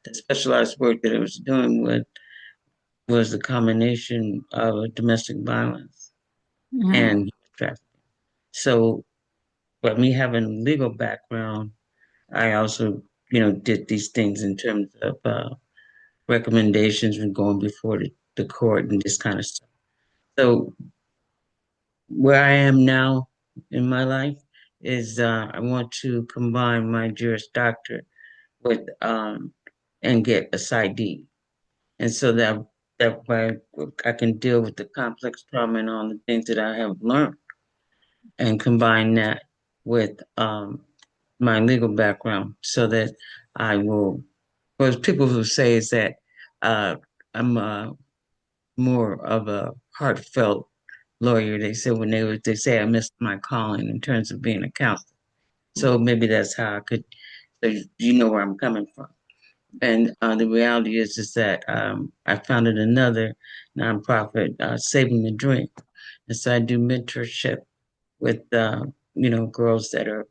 the specialized work that I was doing was the combination of domestic violence and trafficking. So, but me having a legal background, I also, did these things in terms of recommendations and going before the court and this kind of stuff. So where I am now in my life is I want to combine my Juris Doctorate with and get a PsyD, and so that way I can deal with the complex trauma and all the things that I have learned, and combine that with my legal background, so that I will. What people will say is that I'm more of a heartfelt lawyer. They said when they say I missed my calling in terms of being a counselor. So maybe that's how I could. So you know where I'm coming from. And the reality is that I founded another nonprofit, Saving the Dream. And so I do mentorship with girls that are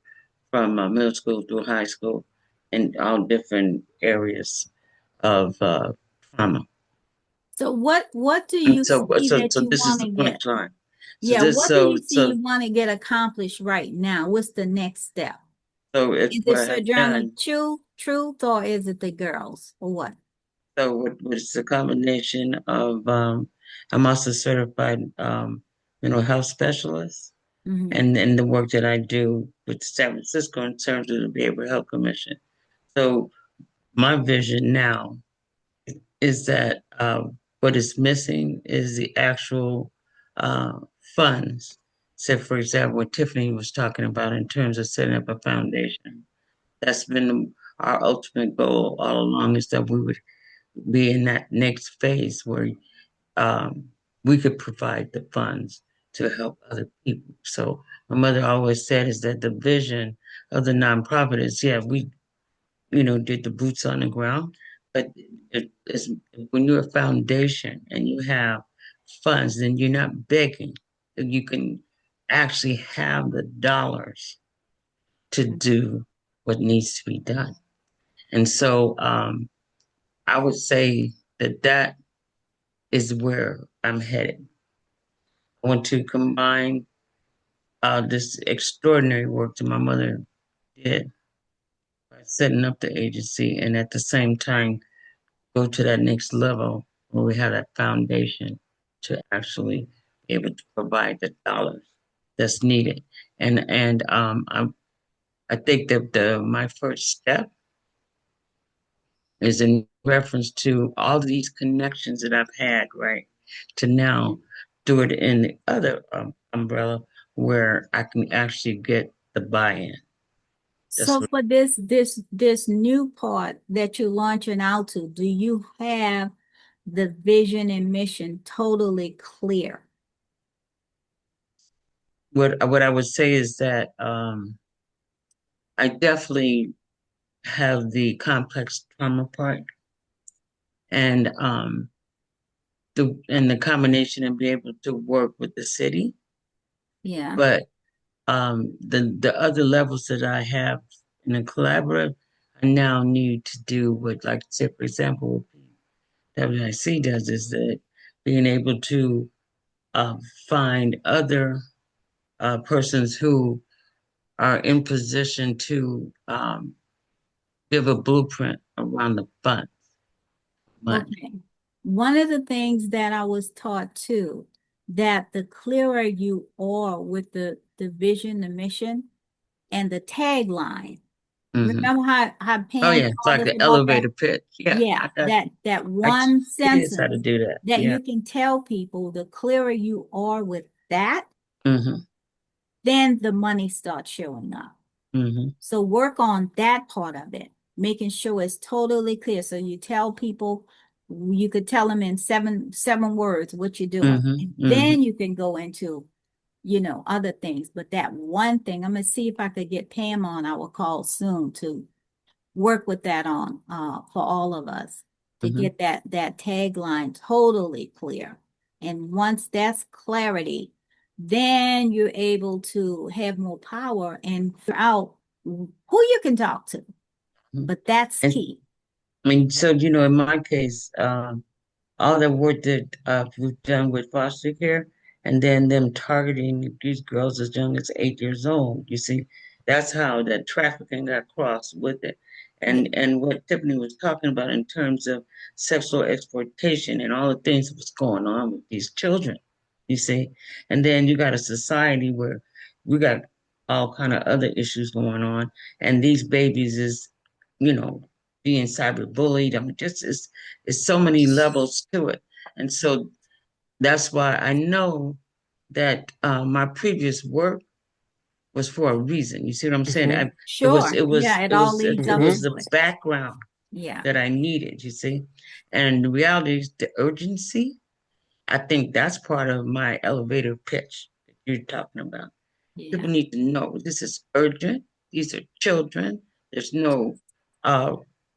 from middle school through high school in all different areas of trauma. So what do And you so see so that so you this is want the to get? point line. So Yeah, this what do so you see so you want to get accomplished right now? What's the next step? so it's Is it what I have Sojourner done. Truth or is it the girls or what? So it's a combination of I'm also certified mental health specialist, Mhm. and the work that I do with San Francisco in terms of the Behavioral Health Commission. So my vision now is that what is missing is the actual uh, funds. So, for example, what Tiffany was talking about in terms of setting up a foundation, that's been our ultimate goal all along, is that we would be in that next phase where um, we could provide the funds to help other people. So my mother always said is that the vision of the nonprofit is, yeah, we, did the boots on the ground, but it's when you're a foundation and you have funds, then you're not begging. You can actually have the dollars to do what needs to be done. And so I would say that is where I'm headed. I want to combine this extraordinary work that my mother did by setting up the agency, and at the same time go to that next level where we have that foundation to actually be able to provide the dollars that's needed. I think that my first step is in reference to all of these connections that I've had, right, to now do it in the other umbrella where I can actually get the buy-in. That's So what, for this new part that you're launching out to, do you have the vision and mission totally clear? what I would say is that I definitely have the complex trauma part, and the combination and be able to work with the city. Yeah. But the other levels that I have in a collaborative, I now need to do what, like, say, for example, WIC does, is that being able to find other persons who are in position to give a blueprint around the funds money. Okay. One of the things that I was taught too, that the clearer you are with the vision, the mission, and the tagline. Mm-hmm. Remember how Oh Pam yeah, it's told like us the about that? elevator pitch. Yeah, Yeah, I got you. that I teach one kids how to sentence do that. that Yeah. you can tell people, the clearer you are with that, Mm-hmm. then the money starts showing up. Mm-hmm. So work on that part of it, making sure it's totally clear. So you tell people You could tell them in seven words what you're doing. And then you can go into, other things. But that one thing, I'm gonna see if I could get Pam on our call soon to work with that on for all of us to get that tagline totally clear. And once that's clarity, then you're able to have more power and figure out who you can talk to. But that's key. I mean, so in my case, all the work that we've done with foster care, and then them targeting these girls as young as 8 years old. You see, that's how that trafficking got crossed with it. And what Tiffany was talking about in terms of sexual exploitation and all the things that was going on with these children, you see. And then you got a society where we got all kind of other issues going on, and these babies is, being cyberbullied. I mean, just it's so many levels to it. And so that's why I know that my previous work was for a reason. You see what I'm saying? Sure. Yeah, it all leads up it was to the it. background Yeah. that I needed, you see. And the reality is the urgency. I think that's part of my elevator pitch that you're talking about. People need to know this is urgent. These are children. There's no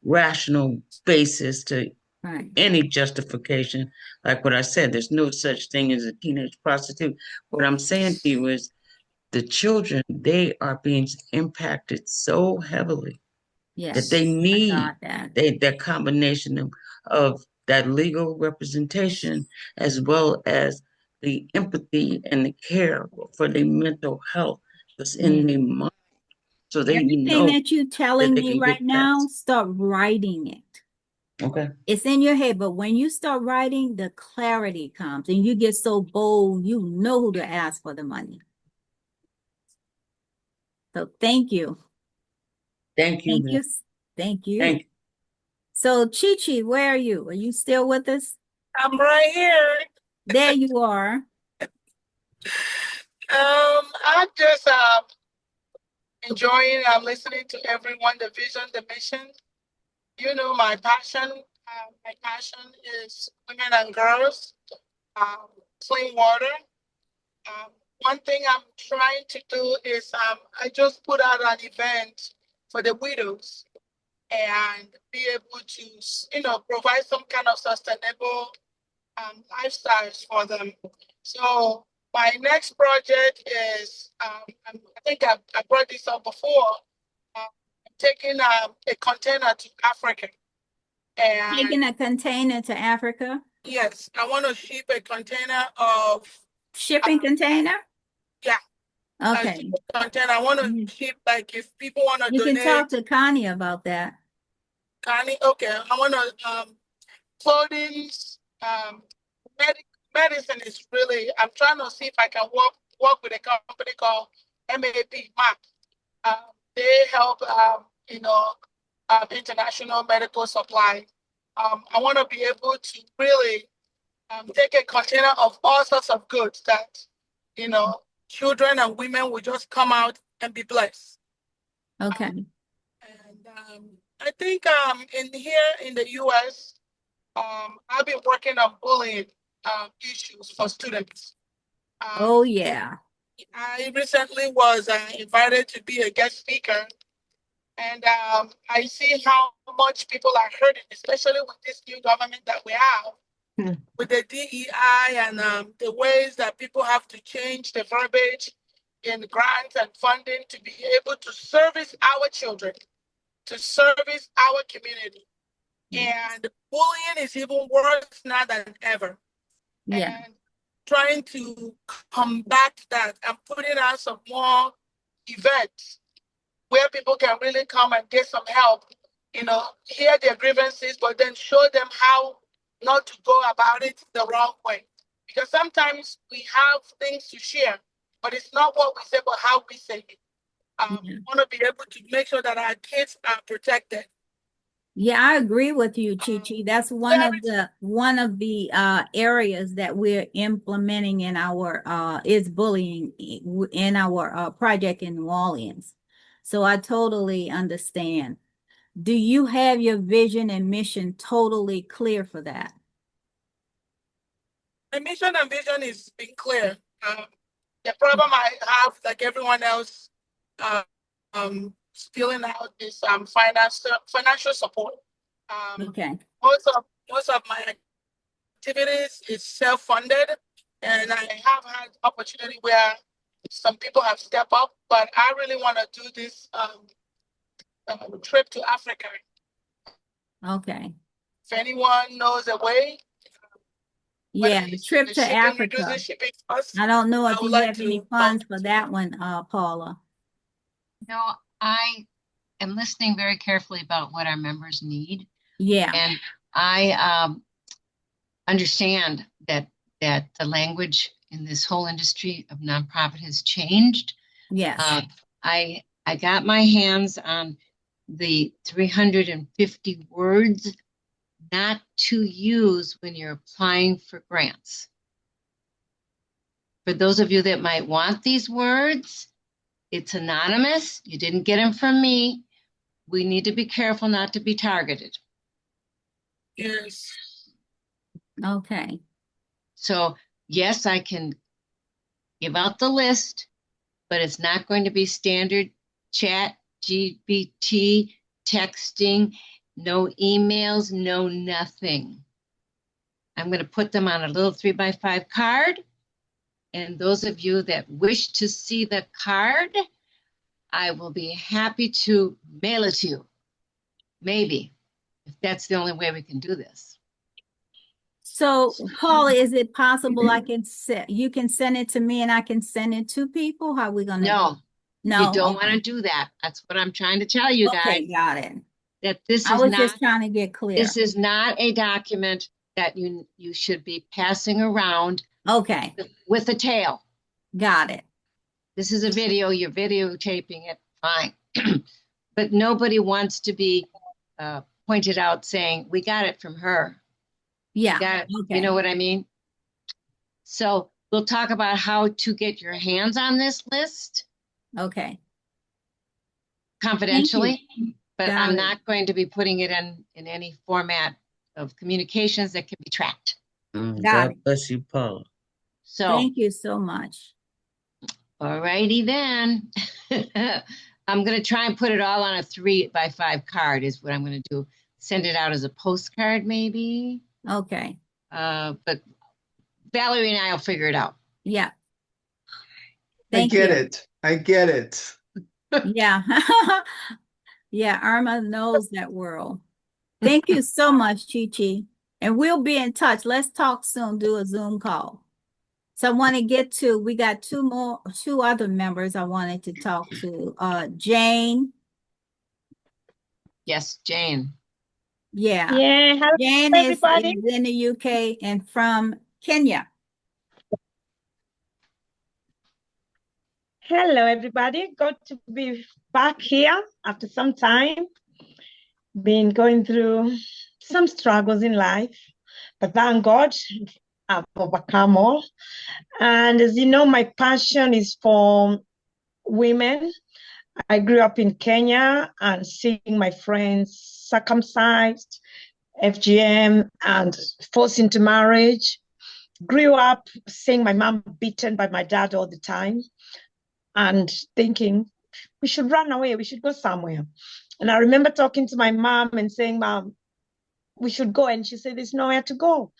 rational basis to any justification. Like what I said, there's no such thing as a teenage prostitute. What I'm saying to you is the children, they are being impacted so heavily that they need that combination of that legal representation as well as the empathy and the care for their mental health that's in their mind. So they Everything that you're telling they me can right get now, start writing it. Okay. It's in your head, but when you start writing, the clarity comes and you get so bold, you know who to ask for the money. So thank you. Thank you. Thank you. Thank you. Thank you. So Chi, where are you? Are you still with us? I'm right here. There you are. I'm just enjoying listening to everyone, the vision, the mission. My passion. My passion is women and girls, clean water. One thing I'm trying to do is I just put out an event for the widows and be able to, provide some kind of sustainable lifestyles for them. So my next project is, I think I brought this up before, taking a container to Africa. And taking a container to Africa? Yes, I want to ship a container of... Shipping container? Yeah. Okay. Container. I want to ship, like, if people want to donate. You can talk to Connie about that. Connie, okay. I want to, clothing, medicine is really, I'm trying to see if I can work with a company called MAP. They help, international medical supply. I want to be able to really take a container of all sorts of goods that, children and women will just come out and be blessed. Okay. And I think in here in the US, I've been working on bullying issues for students. Oh, yeah. I recently was invited to be a guest speaker, and I see how much people are hurting, especially with this new government that we have, with the DEI and the ways that people have to change the verbiage in grants and funding to be able to service our children, to service our community. And bullying is even worse now than ever. Yeah. And trying to combat that and putting out some more events where people can really come and get some help, hear their grievances, but then show them how not to go about it the wrong way. Because sometimes we have things to share, but it's not what we say, but how we say it. We want to be able to make sure that our kids are protected. Yeah, I agree with you, Chi. That's one of the areas that we're implementing in our is bullying in our project in New Orleans. So I totally understand. Do you have your vision and mission totally clear for that? The mission and vision is being clear. The problem I have, like everyone else, uh, filling out is financial support. Okay. Most of my activities is self-funded, and I have had opportunity where some people have stepped up, but I really want to do this trip to Africa. Okay. If anyone knows a way, Yeah, the trip the to shipping, reduce Africa. the shipping costs, I don't know I if would you like have any to go. funds for that one, Paula. No, I am listening very carefully about what our members need. Yeah. And I understand that the language in this whole industry of nonprofit has changed. Yes. I got my hands on the 350 words not to use when you're applying for grants. For those of you that might want these words, it's anonymous. You didn't get them from me. We need to be careful not to be targeted. Yes. Okay. So yes, I can give out the list, but it's not going to be standard chat, GPT, texting, no emails, no nothing. I'm going to put them on a little 3x5 card. And those of you that wish to see the card, I will be happy to mail it to you. Maybe, if that's the only way we can do this. So, Paula, is it possible you can send it to me and I can send it to people? How are we gonna? No, No, you don't okay. want to do that. That's what I'm trying to tell you guys. Okay, got it. That this I is was not, just trying to get clear. this is not a document that you should be passing around Okay, with a tail. got it. This is a video, you're videotaping it, fine. But nobody wants to be pointed out saying, we got it from her. Yeah, Got it. okay. You know what I mean? So we'll talk about how to get your hands on this list Okay. confidentially, but Got I'm it. not going to be putting it in any format of communications that can be tracked. Got God it. bless you, Paula. So, Thank you so much. all righty then. I'm going to try and put it all on a 3x5 card is what I'm going to do. Send it out as a postcard maybe. Okay. But Valerie and I will figure it out. Yeah. I Thank get you. it. I get it. Yeah. Yeah, Irma knows that world. Thank you so much, Chi Chi. And we'll be in touch. Let's talk soon, do a Zoom call. So I want to get to, we got two other members I wanted to talk to. Jane. Yes, Jane. Yeah. Yeah, hello Jane is everybody. in the UK and from Kenya. Hello everybody. Good to be back here after some time. Been going through some struggles in life, but thank God I've overcome all. And as you know, my passion is for women. I grew up in Kenya and seeing my friends circumcised, FGM, and forced into marriage. Grew up seeing my mom beaten by my dad all the time and thinking we should run away, we should go somewhere. And I remember talking to my mom and saying, Mom, we should go. And she said, there's nowhere to go.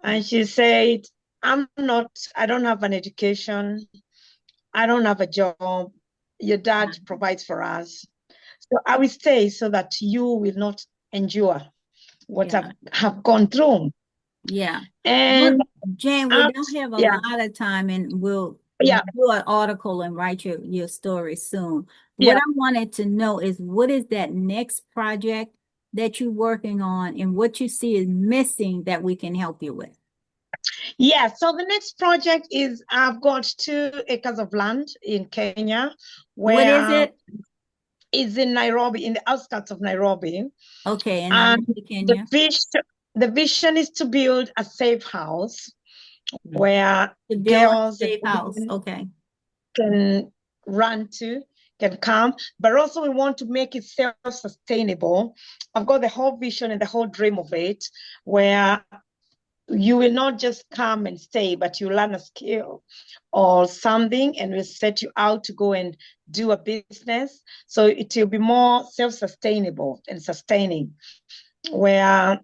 And she said, I don't have an education. I don't have a job. Your dad provides for us. So I will stay so that you will not endure what I have gone through. Yeah. And Jane, we don't have a lot of time and we'll do an article and write your story soon. What I wanted to know is what is that next project that you're working on and what you see is missing that we can help you with? Yeah, so the next project is I've got 2 acres of land in Kenya. What is it? It's in Nairobi, in the outskirts of Nairobi. Okay, in and Kenya. The vision is to build a safe house where to build girls a safe house. Okay. can run to can come, but also we want to make it self-sustainable. I've got the whole vision and the whole dream of it, where you will not just come and stay, but you learn a skill or something, and we'll set you out to go and do a business. So it will be more self-sustainable and sustaining. Where,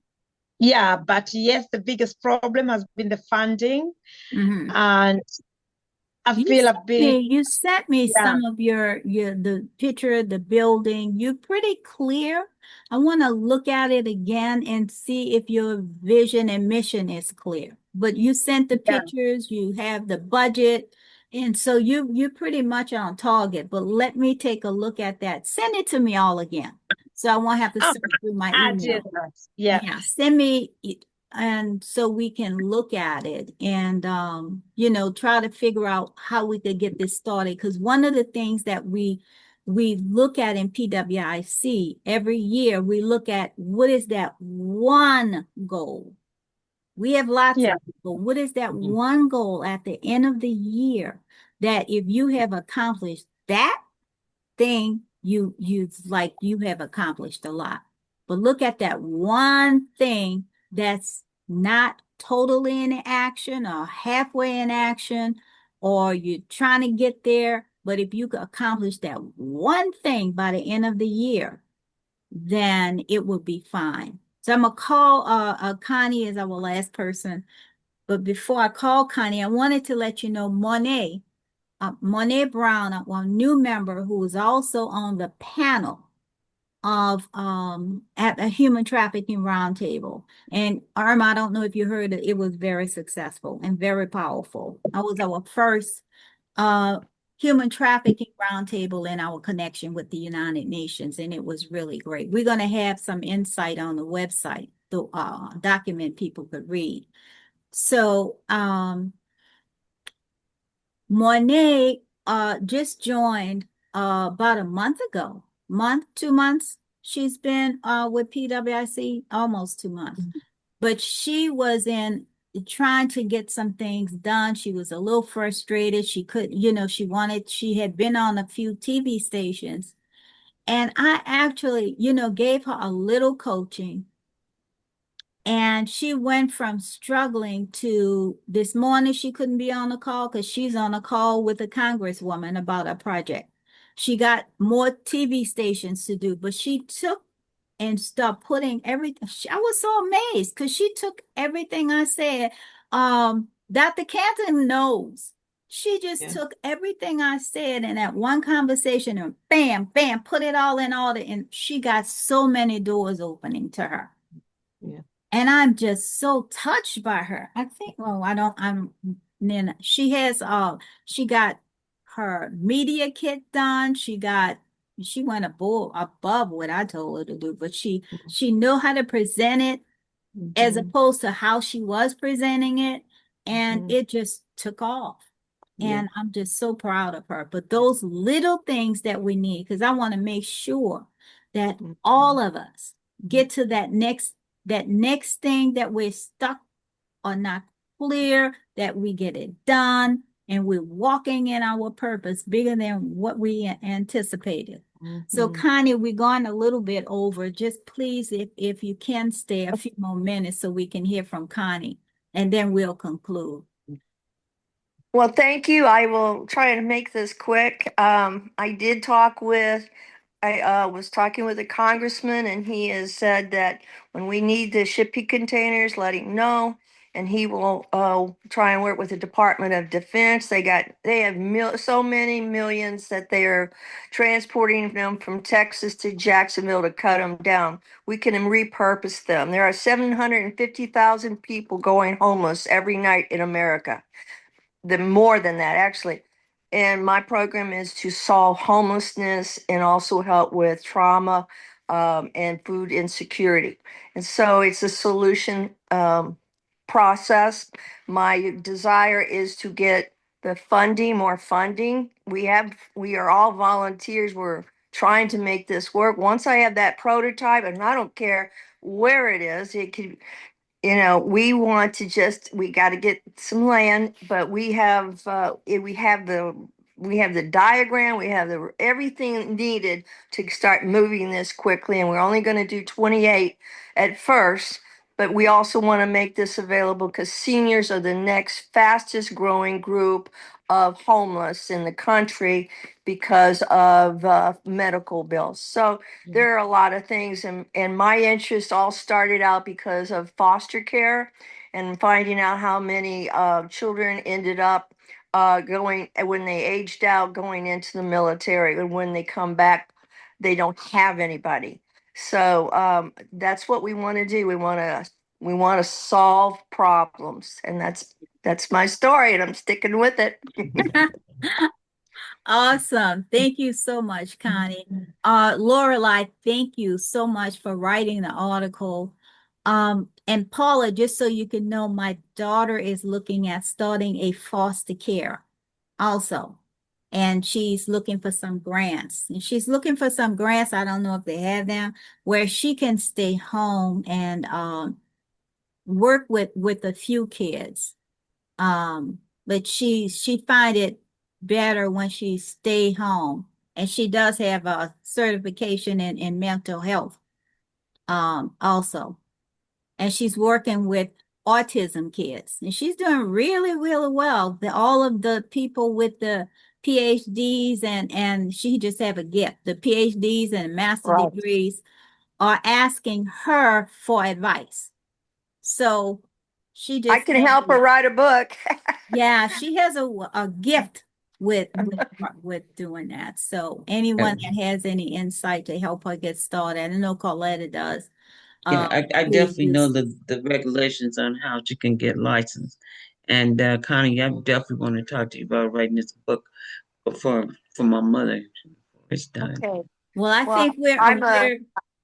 yeah, but yes, the biggest problem has been the funding. Mm-hmm. And I feel a bit, You sent me yeah, some of the picture of the building. You're pretty clear. I want to look at it again and see if your vision and mission is clear. But you sent the yeah. pictures, you have the budget, and so you're pretty much on target. But let me take a look at that. Send it to me all again. So I won't have to Oh, search through my I did email. that. Yeah. Yeah, send me and so we can look at it and try to figure out how we could get this started. Because one of the things that we look at in PWIC every year, we look at what is that one goal. We have lots Yeah. of people. What is that one goal at the end of the year that if you have accomplished that thing, you have accomplished a lot. But look at that one thing that's not totally in action or halfway in action, or you're trying to get there. But if you could accomplish that one thing by the end of the year, then it will be fine. So I'm gonna call Connie as our last person. But before I call Connie, I wanted to let you know Monet Brown, a new member who is also on the panel of at a human trafficking roundtable. And Irma, I don't know if you heard it, it was very successful and very powerful. I was our first human trafficking roundtable in our connection with the United Nations, and it was really great. We're going to have some insight on the website, the document people could read. So Monet just joined about a month ago, 2 months. She's been with PWIC almost 2 months, but she was in trying to get some things done. She was a little frustrated. She could, she had been on a few TV stations, and I actually, gave her a little coaching. And she went from struggling to this morning, she couldn't be on the call because she's on a call with a congresswoman about a project. She got more TV stations to do, but she took and started putting everything. I was so amazed because she took everything I said. Dr. Canton knows. She just took everything I said in that one conversation and bam, bam, put it all in order. And she got so many doors opening to her. Yeah. And I'm just so touched by her. I think, well, then she has, she got her media kit done. She went above what I told her to do, but she knew how to present it as opposed to how she was presenting it. And it just took off. And I'm just so proud of her. But those little things that we need, because I want to make sure that all of us get to that next thing that we're stuck or not clear, that we get it done and we're walking in our purpose bigger than what we anticipated. So Connie, we're going a little bit over. Just please, if you can stay a few more minutes so we can hear from Connie, and then we'll conclude. Well, thank you. I will try to make this quick. I was talking with a congressman, and he has said that when we need the shipping containers, let him know, and he will try and work with the Department of Defense. They have so many millions that they are transporting them from Texas to Jacksonville to cut them down. We can repurpose them. There are 750,000 people going homeless every night in America. More than that, actually. And my program is to solve homelessness and also help with trauma and food insecurity. And so it's a solution process. My desire is to get the more funding. We are all volunteers. We're trying to make this work. Once I have that prototype, and I don't care where it is, it could, we got to get some land, but we have the we have the diagram, we have the everything needed to start moving this quickly, and we're only going to do 28 at first. But we also want to make this available because seniors are the next fastest growing group of homeless in the country because of medical bills. So there are a lot of things, and my interest all started out because of foster care and finding out how many children ended up going when they aged out, going into the military, and when they come back, they don't have anybody. So that's what we want to do. We want to solve problems, and that's my story, and I'm sticking with it. Awesome. Thank you so much, Connie. Lorelai, thank you so much for writing the article. And Paula, just so you can know, my daughter is looking at starting a foster care also. And she's looking for some grants. And she's looking for some grants, I don't know if they have them, where she can stay home and work with a few kids. But she find it better when she stay home. And she does have a certification in mental health also. And she's working with autism kids. And she's doing really, really well. All of the people with the PhDs and she just have a gift. The PhDs and master degrees are asking her for advice. So she just I can help her write a book. yeah, she has a gift with doing that. So anyone that has any insight to help her get started, I know Carletta does. Yeah, I Please definitely do. know the regulations on how you can get licensed. And Connie, I definitely want to talk to you about writing this book for my mother. It's done. Okay. Well, I Well, think we're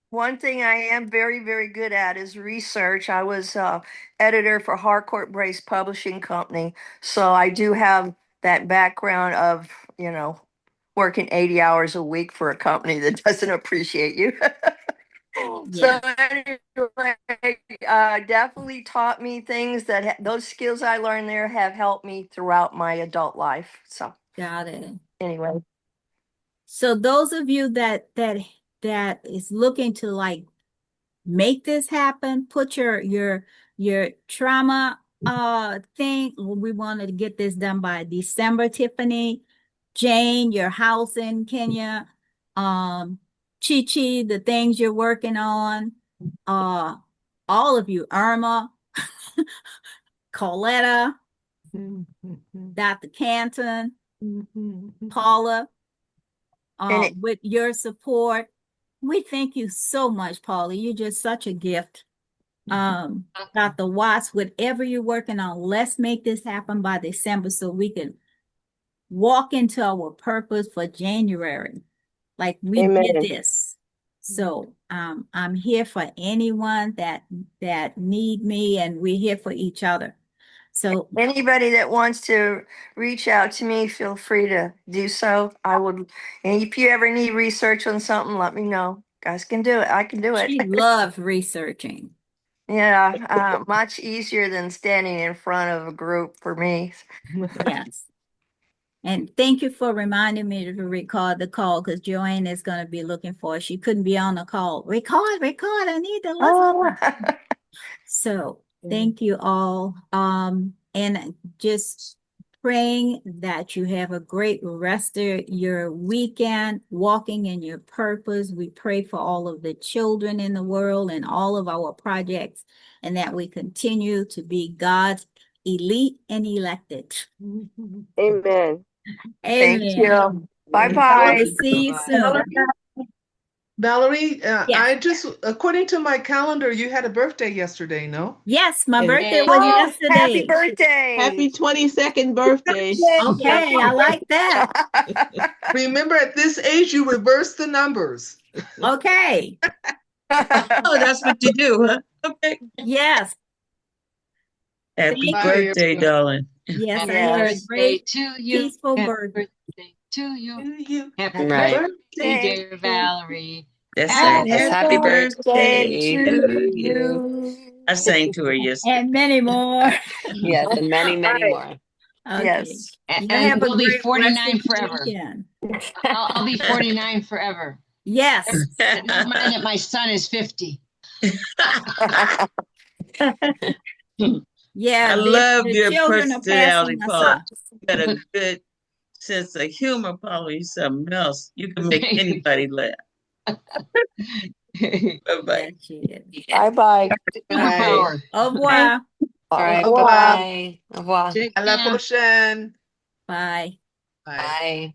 one thing I am very, very good at is research. I was editor for Harcourt Brace Publishing Company, so I do have that background of, working 80 hours a week for a company that doesn't appreciate you. So anyway, definitely taught me things that those skills I learned there have helped me throughout my adult life. So got it. anyway. So those of you that is looking to like make this happen, put your trauma thing. We wanted to get this done by December, Tiffany. Jane, your house in Kenya. Chi Chi, the things you're working on. All of you, Irma, Coletta, Dr. Canton, Paula, with your support. We thank you so much, Paula. You're just such a gift. Dr. Watts, whatever you're working on, let's make this happen by December so we can walk into our purpose for January. Like we did this. So I'm here for anyone that need me, and we're here for each other. So anybody that wants to reach out to me, feel free to do so. I would, and if you ever need research on something, let me know. Guys can do it. I can do it. She loves researching. Yeah, much easier than standing in front of a group for me. Yes. And thank you for reminding me to record the call, because Joanne is going to be looking for it. She couldn't be on the call. Record. I need to listen. So thank you all. And just praying that you have a great rest of your weekend, walking in your purpose. We pray for all of the children in the world and all of our projects, and that we continue to be God's elite and elected. Amen. Amen. Thank you. Bye-bye. See you soon. Valerie, Yes. according to my calendar, you had a birthday yesterday, no? Yes, my Yeah. birthday was yesterday. Happy birthday. Happy 22nd birthday. Okay, I like that. Remember, at this age, you reverse the numbers. Okay. Oh, that's what you do, huh? Okay. Yes. Happy Thank birthday, you. darling. Yes, Happy I had a birthday great, to you. peaceful Happy birthday. birthday to you. Happy Right. birthday. Dear Valerie. That's Happy it. Happy birthday to to you. you. I sang to her yesterday. And many more. Yes, and many, many more. Okay. Yes. You And have a we'll be great rest of 49 your forever. weekend. I'll be 49 forever. Yes. Never mind that my son is 50. Yeah, I love the your children are personality, passing us Paula. up. You got a good sense of humor, Paula. You something else. You can make anybody laugh. Bye-bye. Yes, she is. Bye-bye. Superpower. Au revoir. All right. Au revoir. Bye-bye. Au revoir. À la prochaine. Bye. Bye. Bye.